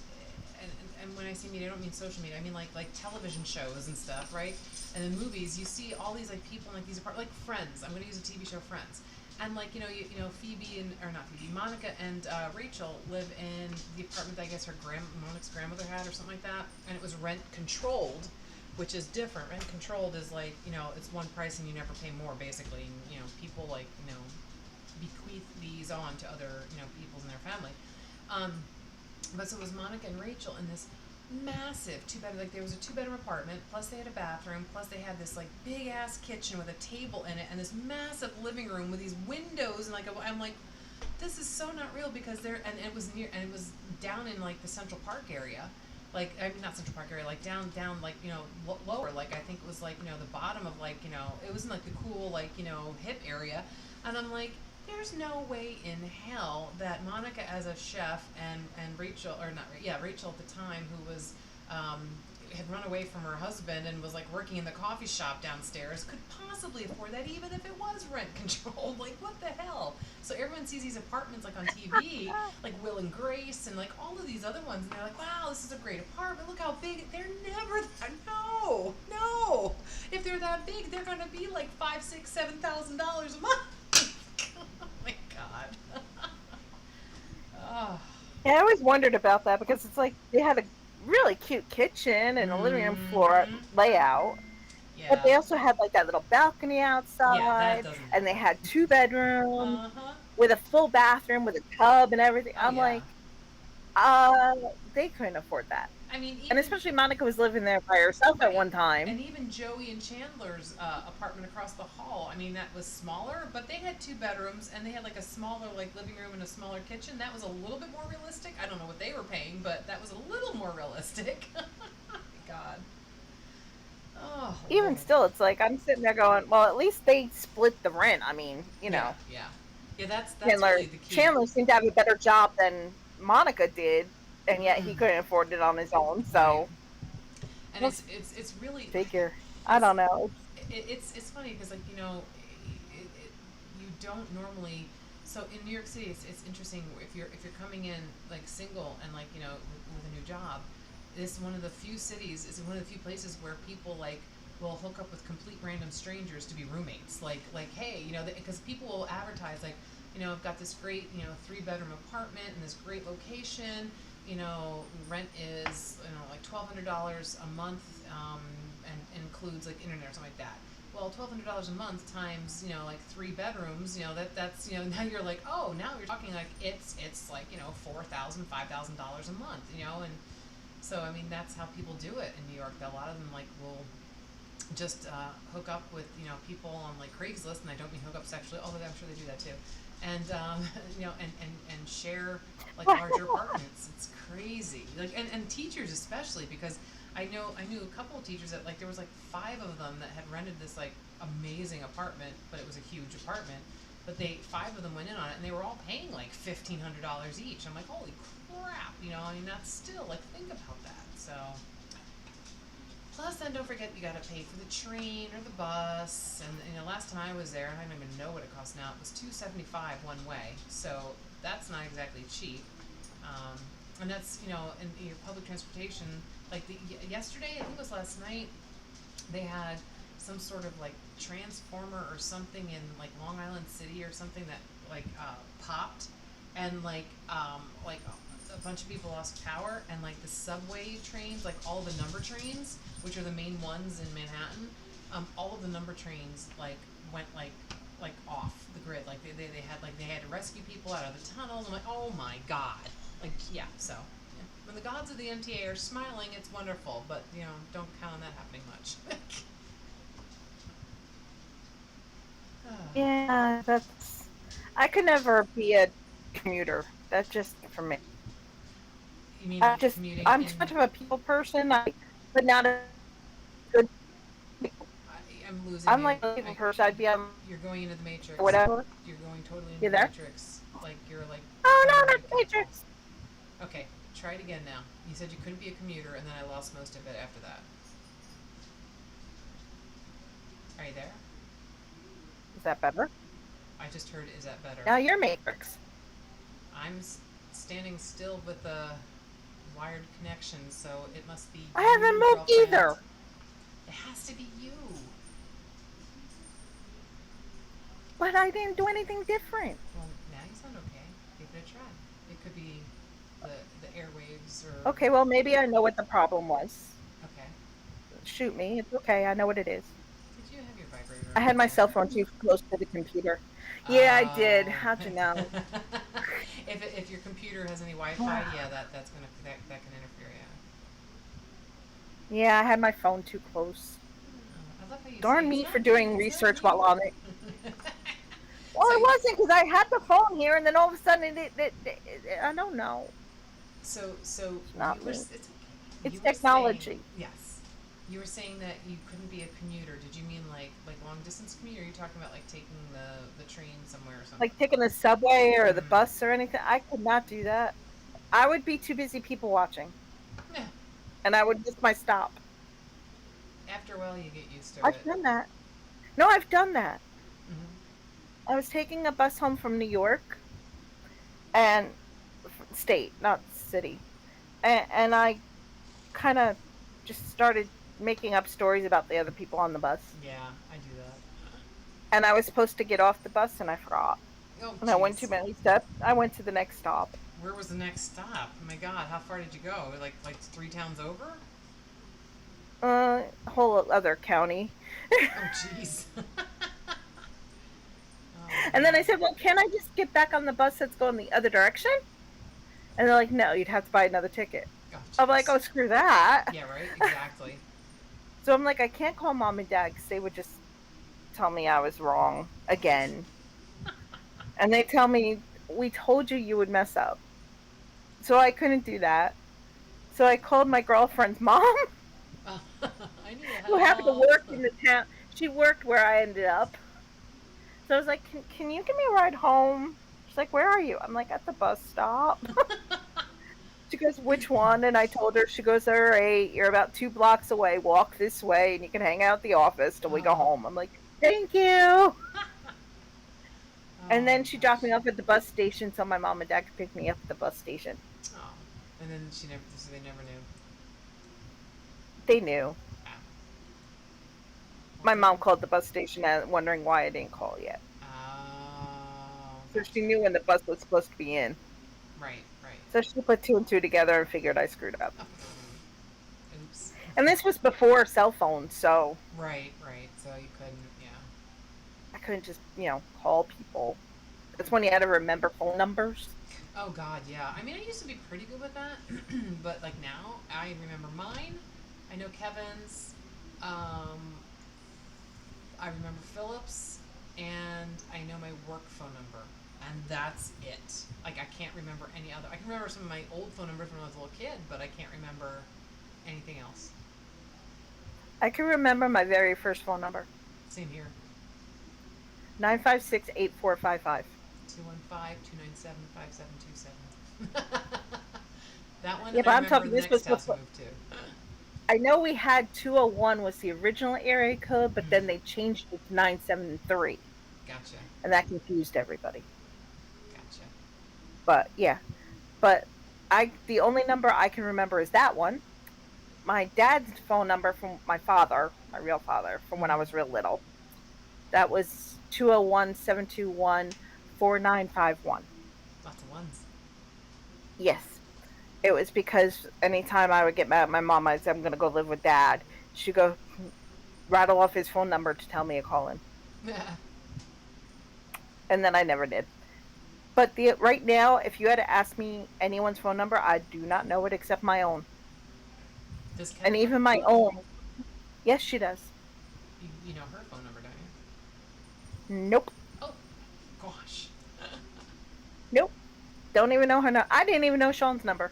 And when I say media, I don't mean social media. I mean like television shows and stuff, right? And in movies, you see all these like people in like these like Friends. I'm going to use a TV show, Friends, and like Phoebe and or not Phoebe, Monica and Rachel live in the apartment that I guess Monica's grandmother had or something like that, and it was rent controlled, which is different. Rent controlled is like it's one price and you never pay more basically. And, people like bequeath these on to other peoples in their family. Um, but so it was Monica and Rachel in this massive two bedroom. Like there was a two-bedroom apartment, plus they had a bathroom, plus they had this like big ass kitchen with a table in it, and this massive living room with these windows. And like I'm like, this is so not real because there. And it was near, and it was down in like the Central Park area. Like I mean, not Central Park area, like down like lower. Like I think it was like the bottom of like it wasn't like the cool like hip area. And I'm like, there's no way in hell that Monica as a chef and Rachel, or not, yeah, Rachel at the time, who was had run away from her husband and was like working in the coffee shop downstairs, could possibly afford that, even if it was rent controlled. Like what the hell? So everyone sees these apartments like on TV, like Will and Grace and like all of these other ones, and they're like, wow, this is a great apartment, look how big. They're never that. No, no, if they're that big, they're gonna be like $5, $6, $7,000 a month. Oh my god. Oh. Yeah, I always wondered about that because it's like they had a really cute kitchen and a living room floor Mm-hmm. layout, but Yeah. they also had like that little balcony Yeah, that outside, doesn't and they happen. had 2 bedrooms Uh-huh. with a full bathroom with a tub and everything. Oh I'm yeah. like, uh, they couldn't afford that. I mean, And even especially Monica was living there by herself at right, one time. and even Joey and Chandler's apartment across the hall. I mean, that was smaller, but they had two bedrooms and they had like a smaller like living room and a smaller kitchen. That was a little bit more realistic. I don't know what they were paying, but that was a little more realistic. God. Oh Even Lord. still, it's like I'm sitting there going, well, at least they split the rent. I mean, Yeah, yeah, yeah. That's Chandler really the key. Chandler seemed to have a better job than Monica did, and yet he Mm-mm. couldn't afford it on his own. Right. So And go it's really figure. I it's don't know. it's funny because like you don't normally. So in New York City, it's interesting if you're coming in like single and like with a new job. This is one of the few cities. It's one of the few places where people like will hook up with complete random strangers to be roommates. Like hey, because people will advertise like I've got this great 3 bedroom apartment in this great location. Rent is like $1,200 a month, and includes like internet or something like that. Well, $1,200 a month times like 3 bedrooms, that's now you're like, oh, now you're talking like it's like $4,000, $5,000 a month, and so I mean that's how people do it in New York. A lot of them like will just hook up with people on like Craigslist, and I don't mean hook up sexually, although I'm sure they do that too, and and share like larger apartments. It's crazy, like and teachers especially because I knew a couple of teachers that like there was like 5 of them that had rented this like amazing apartment, but it was a huge apartment. But 5 of them went in on it, and they were all paying like $1,500 each. I'm like, holy crap, I mean that's still like think about that. So plus, then don't forget you got to pay for the train or the bus. And last time I was there, and I don't even know what it costs now. It was $275 one way, so that's not exactly cheap. Um, and that's in your public transportation. Like yesterday, I think it was last night, they had some sort of like transformer or something in like Long Island City or something that like popped, and like a bunch of people lost power, and like the subway trains, like all the number trains, which are the main ones in Manhattan, all of the number trains like went like off the grid. Like they had to rescue people out of the tunnels. I'm like, oh my god. Like yeah, so yeah. When the gods of the MTA are smiling, it's wonderful, but don't count on that happening much. Ah, Yeah, that's. I could never be a commuter. That's just for me. you mean I like just commuting I'm in? too much of a people person. But not a good. I'm losing I'm you. like a people I, person. I'd be on you're going into the matrix. whatever. You're going totally into You the there? matrix. Like you're like Oh coming no, out of not a the chemical. Matrix. Okay, try it again now. You said you couldn't be a commuter, and then I lost most of it after that. Are you there? Is that better? I just heard, is that better? Now you're Matrix. I'm standing still with a wired connection, so it must be I haven't you, moved girlfriend. either. It has to be you. But I didn't do anything different. Well, now you sound okay. Give it a try. It could be the airwaves or Okay, well maybe I know what the problem was. okay. Shoot me. It's okay. I know what it is. Did you have your vibrator I on had my today? cell phone too close to the computer. Yeah, I did. Oh. How'd you know? If your computer has any Wi-Fi, yeah, that's gonna that can interfere. Yeah. Yeah, I had my phone too close. Oh, I love how you say Darn it's me for not me. doing It's not research me. while on it. Well, so, it wasn't because I had the phone here, and then all of a sudden, I don't know. so It's you not were. me. It's okay. It's You were saying technology. yes. You were saying that you couldn't be a commuter. Did you mean like long distance commute? Or are you talking about like taking the train somewhere or something? Like taking the subway or the Mm. bus or anything, I could not do that. I would be too busy people watching, Yeah. and I would miss my stop. After a while, you get used to I've it. done that. No, I've done that. Hmm. I was taking a bus home from New York and state, not city, and I kind of just started making up stories about the other people on the bus. Yeah, I do that. And I was supposed to get off the bus, and I forgot. Oh, And I went too jeez. many steps. I went to the next stop. Where was the next stop? Oh my God, how far did you go? Like three towns over? A whole other county. Oh, jeez. Oh And then I man. said, "Well, can I just get back on the bus that's going the other direction?" And they're like, "No, you'd have to buy another ticket." Oh, I'm like, jeez. "Oh, screw that." Yeah, right. Exactly. So I'm like, I can't call mom and dad because they would just tell me I was wrong again. And they tell me, "We told you you would mess up." So I couldn't do that. So I called my girlfriend's mom, Oh, I need who happened to help. work in the town. She worked where I ended up. So I was like, can you give me a ride home? She's like, "Where are you?" I'm like, "At the bus stop." She goes, "Which one?" And I told her, she goes, "All right, you're about 2 blocks away. Walk this way and you can hang out at the office till we go Oh. home." I'm like, "Thank you." And Oh then she dropped gosh. me off at the bus station so my mom and dad could pick me up at the bus station. Oh. And then she never. So they never knew. They knew. Ah. Well, My good. mom called the bus station wondering why I didn't call yet. Oh, So she gotcha. knew when the bus was supposed to be in. Right. Right. So she put two and two together and figured I screwed up. Oh. Oops. And this was before cell phones, so Right. Right. So you couldn't. Yeah. I couldn't just, call people. That's when you had to remember phone numbers. Oh God, yeah. I mean, I used to be pretty good with that, but like now, I remember mine. I know Kevin's. Um, I remember Phillips, and I know my work phone number, and that's it. Like I can't remember any other. I can remember some of my old phone numbers when I was a little kid, but I can't remember anything else. I can remember my very first phone number. Same here. 956-8455. 215-297-5727. That one, Yeah, I but I'm remember talking the this was next house I before. moved to. I know we had 201 was the original area code, but then Mm, they changed it to 973, gotcha, and that confused everybody. gotcha. But yeah, but the only number I can remember is that one. My dad's phone number from my father, my real father, from when I was Hmm. real little. That was 201-721-4951. Lots of ones. Yes. It was because anytime I would get mad at my mom, I'd say, "I'm going to go live with dad." She'd go rattle off his phone number to tell me to call him. And then I never did. But right now, if you had to ask me anyone's phone number, I do not know it except my own. Does And Kevin have even a my phone number? own. Yes, she does. You know her phone number, don't you? Nope. Oh, gosh. Nope. Don't even know her. I didn't even know Sean's number.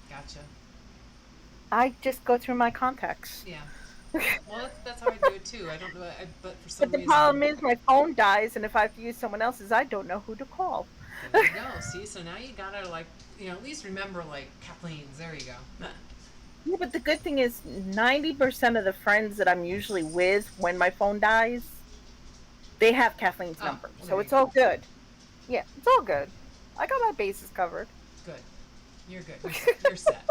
Gotcha. I just go through my contacts. Yeah. Well, that's how I do it too. I don't know, but for But some the reason, problem is my phone dies, and if I have to use someone else's, I don't know who to call. there you go. See, so now you gotta like, at least remember like Kathleen's. There you go. Yeah, but the good thing is 90% of the friends that I'm usually with when my phone dies, they have Kathleen's Oh, number. well, So there you it's go. all good. Yeah, it's all good. I got my bases covered. Good. You're good. You're set.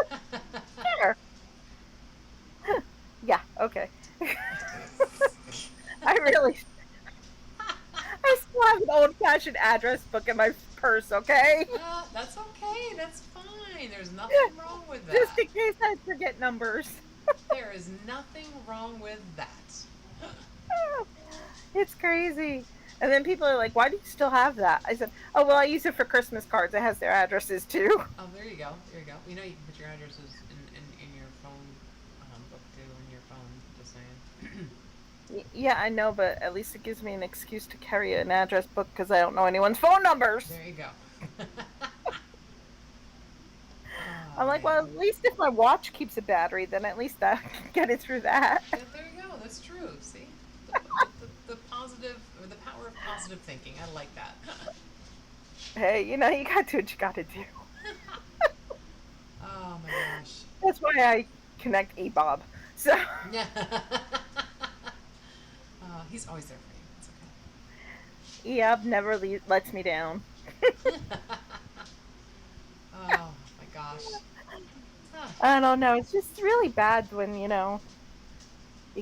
Sure. Yeah, okay. I really I still have an old fashioned address book in my purse, okay? That's okay. That's fine. There's nothing wrong with Just that. in case I forget numbers. There is nothing wrong with that. It's crazy. And then people are like, "Why do you still have that?" I said, "Oh, well, I use it for Christmas cards. It has their addresses too." Oh, there you go. There you go. You can put your addresses in your phone book saying. Yeah, I know, but at least it gives me an excuse to carry an address book because I don't know anyone's phone numbers. There you go. Oh, I'm like, well, man. at least if my watch keeps a battery, then at least I can get it through that. Yeah, there you go. That's true. See? The positive, or the power of positive thinking. I like that. Hey, you know, you got to do what you got to do. Oh, my gosh. That's why I connect a Bob. So, Yeah. He's always there for you. It's yeah, never lets me down. okay. Oh, my gosh. Huh. I don't know. It's just really bad when, you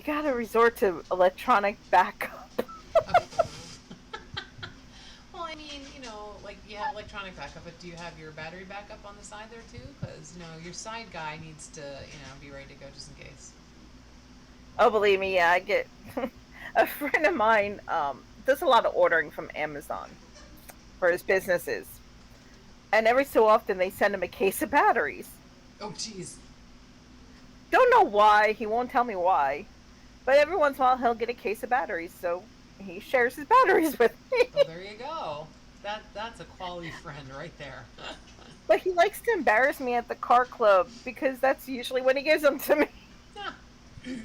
got to resort to electronic backup. Okay. Well, I mean, like you have electronic backup, but do you have your battery backup on the side there too? Because your side guy needs to, be ready to go just in case. Oh, believe me, yeah, I get a friend of mine does a lot of ordering from Amazon for his businesses. And every so often they send him a case of batteries. Oh, jeez. Don't know why, he won't tell me why. But every once in a while he'll get a case of batteries, so he shares his batteries with me. Well, there you go. That's a quality friend right there. But he likes to embarrass me at the car club because that's usually when he gives them to me. Yeah.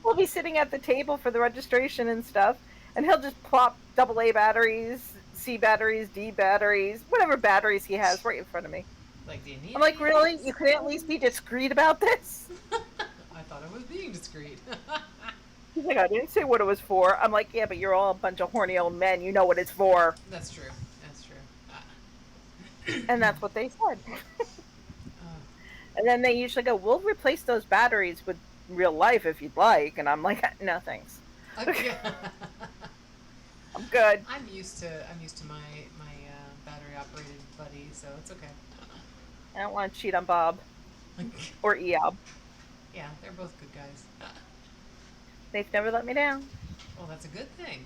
We'll be sitting at the table for the registration and stuff, and he'll just plop AA batteries, C batteries, D batteries, whatever batteries he has right in front of me. Like, do you need I'm like, any of really? these? You could at least be discreet about this? I thought I was being discreet. He's like, I didn't say what it was for. I'm like, yeah, but you're all a bunch of horny old men. You know what it's for. That's true. That's true. And that's what they said. Uh, And then they usually go, we'll replace those batteries with real life if you'd like. And I'm like, no, thanks. okay. I'm good. I'm used to my battery operated buddy, so it's okay. I don't want to cheat on Bob or Eob. Yeah, they're both good guys. They've never let me down. Well, that's a good thing.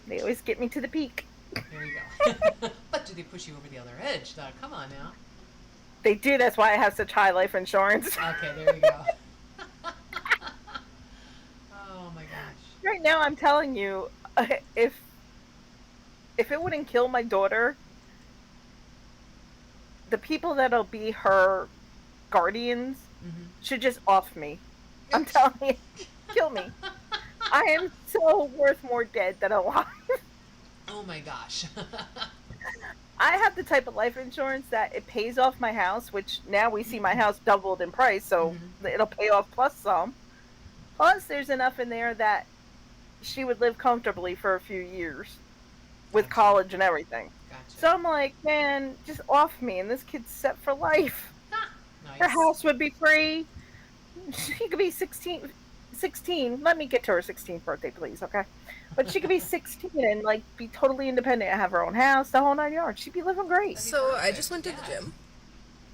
They always get me to the peak. There you go. But do they push you over the other edge? Though? Come on now. They do. That's why I have such high life insurance. Okay, there you go. Oh my gosh. Right now, I'm telling you, if it wouldn't kill my daughter, the people that'll be her guardians Mm-hmm. should just off me. I'm telling you, kill me. I am so worth more dead than alive. Oh my gosh. I have the type of life insurance that it pays off my house, which now we see my house doubled in price, so Mm-hmm. it'll pay off plus some. Plus, there's enough in there that she would live comfortably for a few years with Gotcha. college and everything. Gotcha. So I'm like, man, just off me, and this kid's set for life. Ah, Her nice. house would be free. She could be 16. 16. Let me get to her 16th birthday, please, okay? But she could be 16 and like be totally independent and have her own house, the whole 9 yards. She'd be living great. That'd be So I perfect. just went to the Yeah. gym.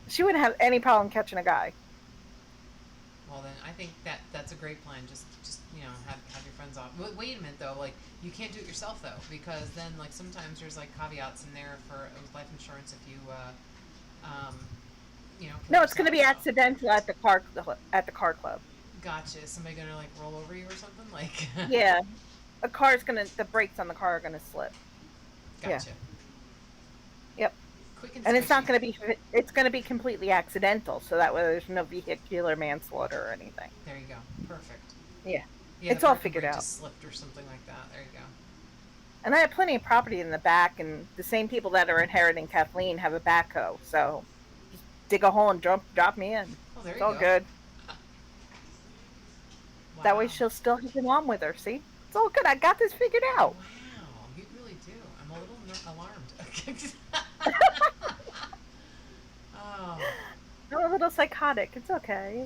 She wouldn't have any problem catching a guy. Well, then I think that's a great plan. Just have your friends off. Wait a minute though. Like you can't do it yourself though, because then like sometimes there's like caveats in there for life insurance if you um kill No, it's going to be yourself, so. accidental at the car club. Gotcha. Is somebody gonna like roll over you or something? Like. Yeah, the brakes on the car are going to slip. Gotcha. Yep. Quick and And it's not squishy. going to be. It's going to be completely accidental, so that way there's no vehicular manslaughter or anything. There you go. Perfect. Yeah. Yeah, It's the all parking figured brake out. just slipped or something like that. There you go. And I have plenty of property in the back, and the same people that are inheriting Kathleen have a backhoe, so just dig a hole and drop me in. Oh, there It's you all go. good. Wow. That way she'll still have her mom with her. See, it's all good. I got this figured out. Wow, you really do. I'm a little alarmed. Oh. I'm a little psychotic. It's okay.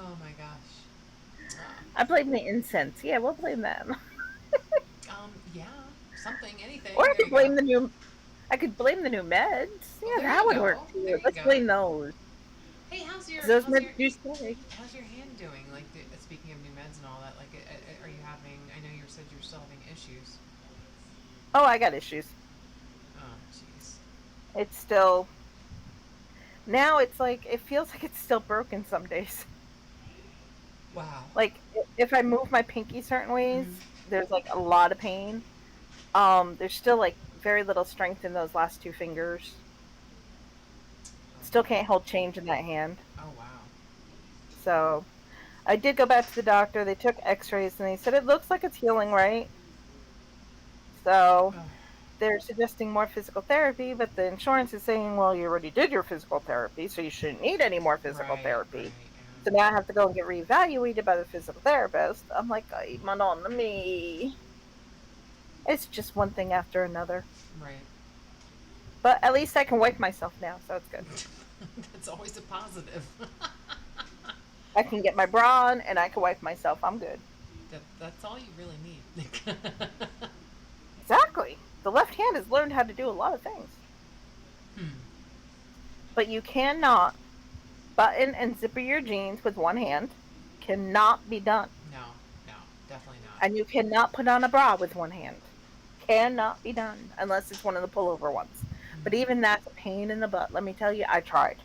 Oh my gosh. I blame the incense. Yeah, we'll blame them. Yeah, something, anything. Or I There could you blame go. the new. I could blame the new meds. Well, Yeah, there that you would go. work There too. you Let's go. blame those. Hey, how's your 'Cause those how's meds your do stay. how's your hand doing? Like, speaking of new meds and all that, like, are you having? I know you said you're still having issues. Oh, I got issues. Oh, jeez. It's still. Now it's like it feels like it's still broken some days. Wow. Like if I move my pinky certain ways, Mm-hmm. there's like a lot of pain. There's still like very little strength in those last two fingers. Oh Still boy. can't hold change in that hand. Oh wow. So I did go back to the doctor. They took X-rays and they said it looks like it's healing, right? So Ugh. they're suggesting more physical therapy, but the insurance is saying, well, you already did your physical therapy, so you shouldn't need any more physical Right. therapy. Right. So now I have to go and get reevaluated by the physical therapist. I'm like, ay, madonna me. It's just one thing after another. Right. But at least I can wipe myself now, so it's good. That's always a positive. I can get my bra on and I can wipe myself. I'm good. That's all you really need. Exactly. The left hand has learned how to do a lot of things. Hmm. But you cannot button and zipper your jeans with one hand. Cannot be done. No. No. Definitely not. And you cannot put on a bra with one hand. Cannot be done unless it's one of the pullover ones. But Mm-hmm. even that's a pain in the butt. Let me tell you, I tried.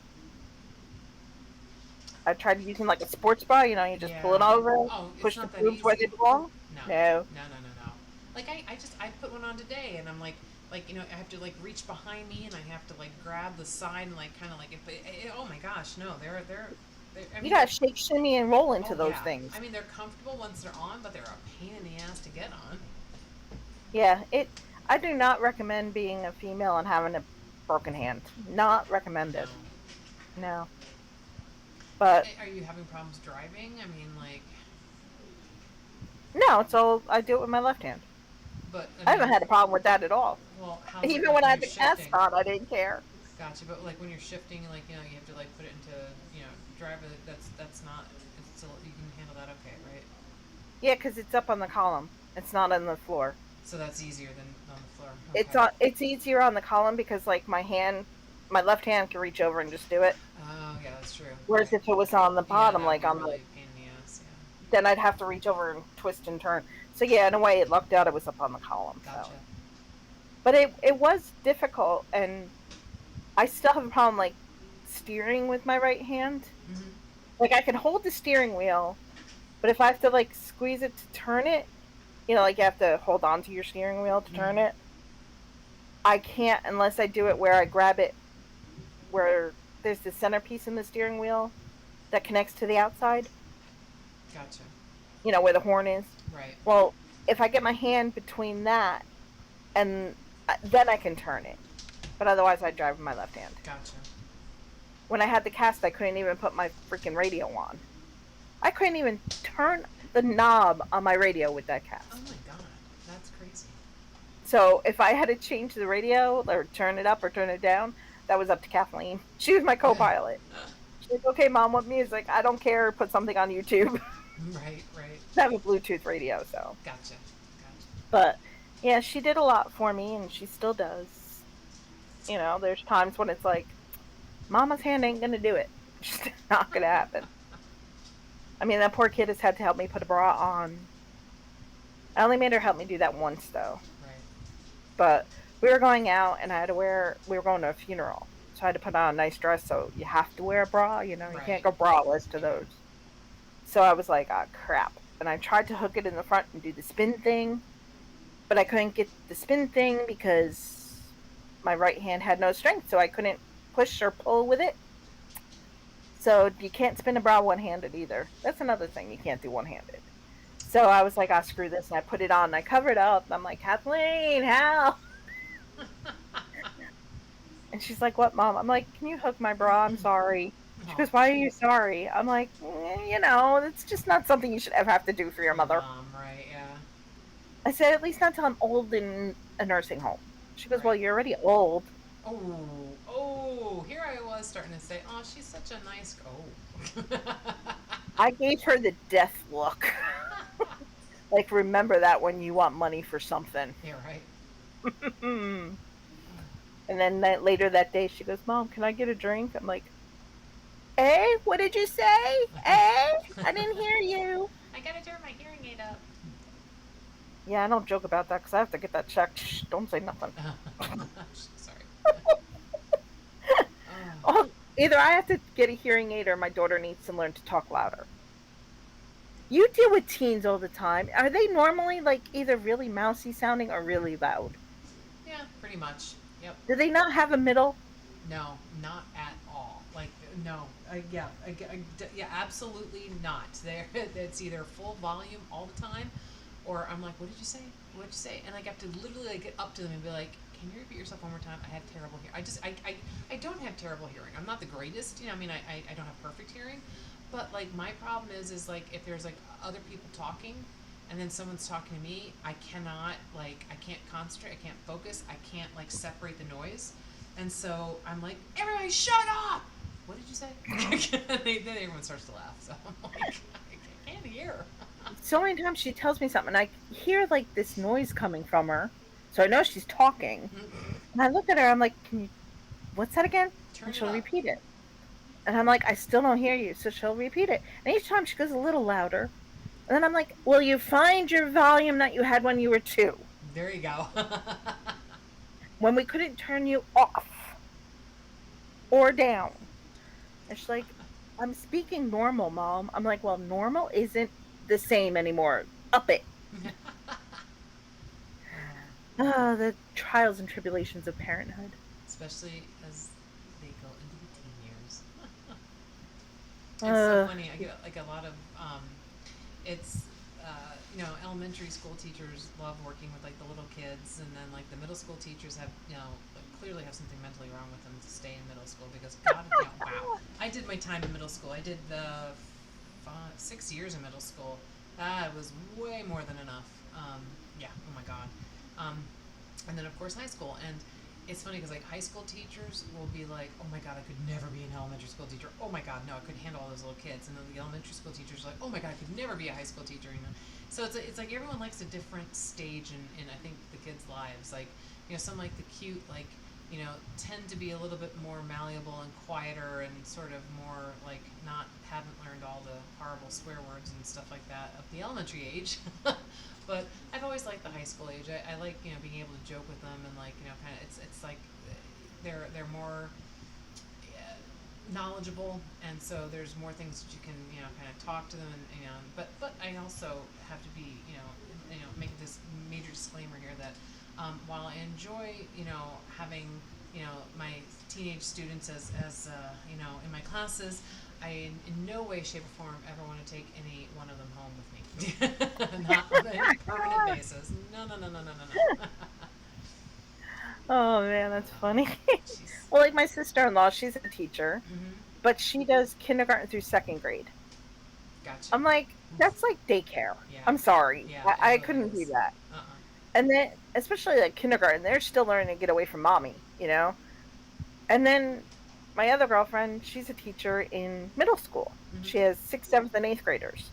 I tried using like a sports bra, you just pull it Yeah. over, Oh, it's push the not that boobs where they easy. belong. No. No. No. No. No. No. Like I put one on today, and I'm like I have to like reach behind me, and I have to like grab the side and like kind of like oh my gosh, no, they're I You mean they're gotta shake, shimmy, and roll into oh those yeah. things. I mean they're comfortable once they're on, but they're a pain in the ass to get on. Yeah, I do not recommend being a female and having a broken hand. Not No. recommended. No. But Are you having problems driving? I mean, like, no, it's all I do it with my left hand. but I I haven't mean, had a problem with that at all. well, how's it Even like when I when had you're the cast shifting? on, I didn't care. Gotcha. But like when you're shifting, like you have to like put it into drive it. That's not. It's still you can handle that okay, right? Yeah, because it's up on the column. It's not on the floor. So that's easier than on the floor. It's Okay. on. It's easier on the column because like my left hand can reach over and just do it. Oh yeah, that's true. Whereas Right. if it was on the Yeah, bottom, that would like be on the, really a pain in the ass. Yeah. then I'd have to reach over and twist and turn. So yeah, in a way, it lucked out. It was up on the column. So, Gotcha. but it was difficult, and I still have a problem like steering with my right hand. Mhm. Like I can hold the steering wheel, but if I have to like squeeze it to turn it, like you have to hold on to your steering wheel to turn Mhm. it. I can't unless I do it where I grab it where there's the centerpiece in the steering wheel that connects to the outside, Gotcha. where the horn is. Right. Well, if I get my hand between that and then I can turn it. But otherwise, I drive with my left hand. Gotcha. When I had the cast, I couldn't even put my freaking radio on. I couldn't even turn the knob on my radio with that Oh cast. my god, that's crazy. So if I had to change the radio or turn it up or turn it down, that was up to Kathleen. She was my co-pilot. She's like, "Okay, mom, what music? I don't care. Put something on YouTube." Right. Right. I have a Bluetooth radio, so. Gotcha. Gotcha. But yeah, she did a lot for me, and she still does. There's times when it's like, Mama's hand ain't gonna do it. It's just not gonna happen. I mean, that poor kid has had to help me put a bra on. I only made her help me do that once though. Right. But we were going out, and we were going to a funeral, so I had to put on a nice dress. So you have to wear a bra. You can't Right. go braless to Yeah. those. So I was like, ah, crap. And I tried to hook it in the front and do the spin thing, but I couldn't get the spin thing because my right hand had no strength, so I couldn't push or pull with it. So you can't spin a bra one-handed either. That's another thing you can't do one-handed. So I was like, ah, screw this, and I put it on, and I covered up, and I'm like, Kathleen, help! And she's like, what, Mom? I'm like, can you hook my bra? I'm sorry. She Oh, goes, why are you sorry? I'm like, it's just not something you should ever have to do for your your mother. mom, right? Yeah. I said, at least not till I'm old in a nursing home. She goes, well, Right. you're already old. Oh, here I was starting to say, oh, she's such a nice. Oh. I gave her the death look. Like, remember that when you want money for something. Yeah, right. And then later that day, she goes, Mom, can I get a drink? I'm like, eh? What did you say? Eh? I didn't hear you. I gotta turn my hearing aid up. Yeah, I don't joke about that because I have to get that checked. Shh, don't say nothing. Sorry. Oh. Oh, Either I have to get a hearing aid or my daughter needs to learn to talk louder. You deal with teens all the time. Are they normally like either really mousy sounding or really loud? Yeah, pretty much. Yep. Do they not have a middle? No, not at all. Like, no. Yeah, yeah, absolutely not. There, it's either full volume all the time, or I'm like, what did you say? What did you say? And I got to literally like, get up to them and be like, can you repeat yourself one more time? I have terrible hearing. I don't have terrible hearing. I'm not the greatest. You know, I mean, I don't have perfect hearing, but like my problem is like if there's like other people talking, and then someone's talking to me, I cannot like I can't concentrate. I can't focus. I can't like separate the noise. And so I'm like, everybody shut up! What did you say? Then everyone starts to laugh. So I'm like, I can't hear. So many times she tells me something, and I hear like this noise coming from her, so I know she's talking. And I look at her, I'm like, "Can you? What's that again?" Turn And it she'll up. repeat it, and I'm like, "I still don't hear you," so she'll repeat it, and each time she goes a little louder, and then I'm like, "Will you find your volume that you had when you were 2, There you go. when we couldn't turn you off or down?" And she's like, "I'm speaking normal, mom." I'm like, "Well, normal isn't the same anymore. Up it." Ah, the trials and tribulations of parenthood. Especially as they go into the teen years. It's so Uh, funny. I get like a lot of it's elementary school teachers love working with like the little kids, and then like the middle school teachers have like, clearly have something mentally wrong with them to stay in middle school because God, wow. I did my time in middle school. I did the 6 years in middle school. That was way more than enough. Yeah. Oh my God. Um, and then of course high school. And it's funny because like high school teachers will be like, oh my God, I could never be an elementary school teacher. Oh my God, no, I couldn't handle all those little kids. And then the elementary school teachers are like, oh my God, I could never be a high school teacher. So it's like everyone likes a different stage in I think the kids' lives. Like some like the cute like tend to be a little bit more malleable and quieter and sort of more like not haven't learned all the horrible swear words and stuff like that of the elementary age. But I've always liked the high school age. I like being able to joke with them and like kind of it's like they're more knowledgeable, and so there's more things that you can kind of talk to them, and but I also have to be make this major disclaimer here that while I enjoy having my teenage students as in my classes, I in no way, shape, or form ever want to take any one of them home with me. Not on a permanent basis. No, no, no, no, no, no, no. oh man, that's funny. Jeez. Well, like my sister-in-law, she's a teacher, Mm-hmm. but she does kindergarten through second grade. Gotcha. I'm like, that's like daycare. Yeah. I'm sorry, Yeah, it I really couldn't do is. that. Uh-uh. And then, especially like kindergarten, they're still learning to get away from mommy. And then my other girlfriend, she's a teacher in middle school. Mm-hmm. She has sixth, seventh, and eighth graders.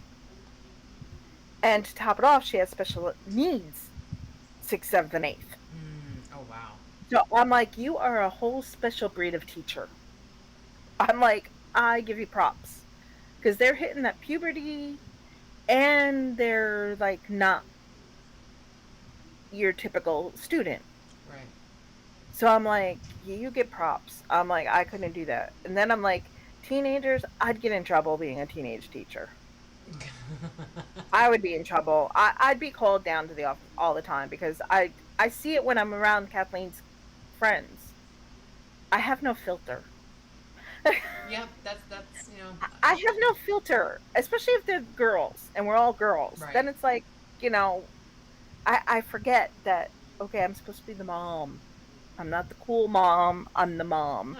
And to top it off, she has special needs, sixth, seventh, and eighth. Oh wow. So I'm like, you are a whole special breed of teacher. I'm like, I give you props because they're hitting that puberty and they're like not your typical student. Right. So I'm like, you get props. I'm like, I couldn't do that. And then I'm like, teenagers, I'd get in trouble being a teenage teacher. I would be in trouble. I'd be called down to the office all the time because I see it when I'm around Kathleen's friends. I have no filter. Yep. That's I have no filter, especially if they're girls and we're all girls. right. Then it's like, you know, I forget that, okay, I'm supposed to be the mom. I'm not the cool mom, I'm the mom.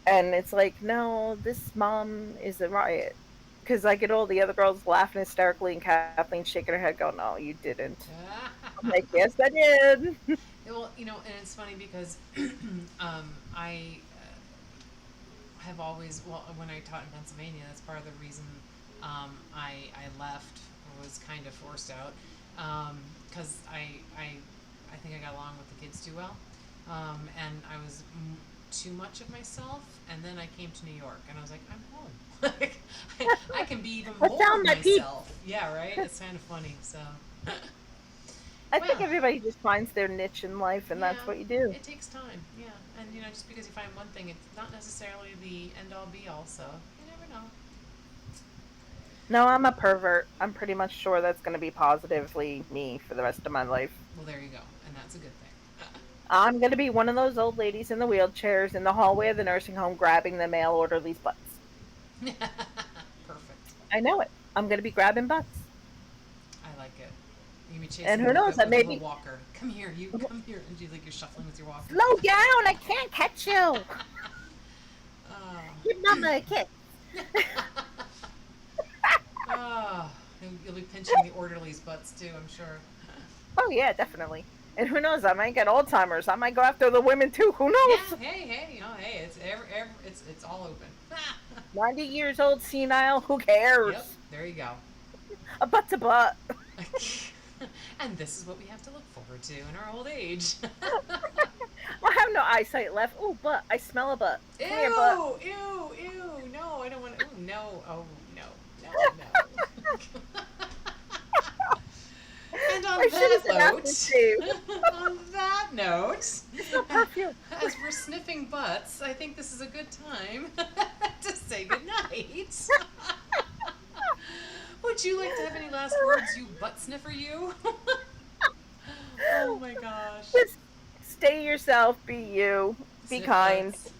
And it's like, no, this mom is a riot. Because I get all the other girls laughing hysterically and Kathleen shaking her head, going, no, you didn't. I'm like, yes, I did. Well, and it's funny because I have always when I taught in Pennsylvania, that's part of the reason I left or was kind of forced out because I think I got along with the kids too well, and I was too much of myself, and then I came to New York and I was like, I'm home. Like, I can be even I more of found my peak. myself. Yeah, right. It's kind of funny. So. I think Well, everybody just finds their niche in life, and that's yeah, what you do. it takes time. Yeah, and just because you find one thing, it's not necessarily the end all be all. So you never know. No, I'm a pervert. I'm pretty much sure that's going to be positively me for the rest of my life. Well, there you go, and that's a good thing. I'm going to be one of those old ladies in the wheelchairs in the hallway of the nursing home grabbing the mail orderly's butts. Perfect. I know it. I'm going to be grabbing butts. I like it. You be And chasing them who knows, that with a little maybe. walker. Come here, you come here, and you like you're shuffling with your walker. Slow down! I can't catch you! Give Oh. Mama a kiss. Oh, you'll be pinching the orderlies' butts too, I'm sure. Oh, yeah, definitely. And who knows, I might get Alzheimer's. I might go after the women too. Who Yeah, knows? hey, hey, it's all open. 90 years old, senile, who Yep, cares? there you go. A butt's a butt. And this is what we have to look forward to in our old age. I have no eyesight left. Oh, butt. I smell a butt. Ew, Come here, butt. ew. No, I don't want to. Oh, no. Oh, no. And on I should have that said after shave. note, on that note, It's no perfume. as we're sniffing butts, I think this is a good time to say goodnight. Would you like to have any last words, you butt sniffer, you? Oh my gosh. Just stay yourself, be you, be Sniff kind. butts.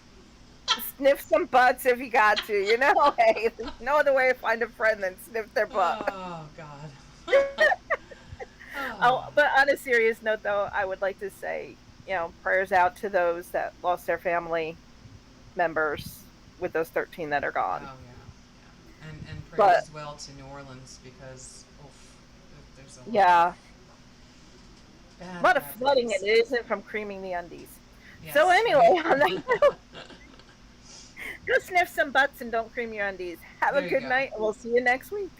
Sniff some butts if you got to, you know? Hey, there's no other way to find a friend than sniff their butt. Oh God. Oh, but on a serious note, though, I would like to say, prayers out to those that lost their family members with those 13 that are Oh gone. yeah. And prayers But as well to New Orleans because there's a yeah, a lot of bad flooding, things. and it isn't from creaming the undies. Yes, So anyway, on that right. note, go sniff some butts and don't cream your undies. Have a There you good go. night, and we'll see you next week.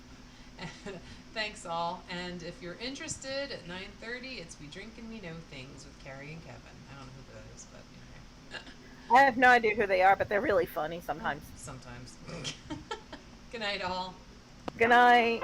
Thanks all. And if you're interested at 9:30, it's We Drink and We Know Things with Carrie and Kevin. I don't know who that is, but I have no idea who they are, but they're really funny sometimes. sometimes. Good night all. Good night.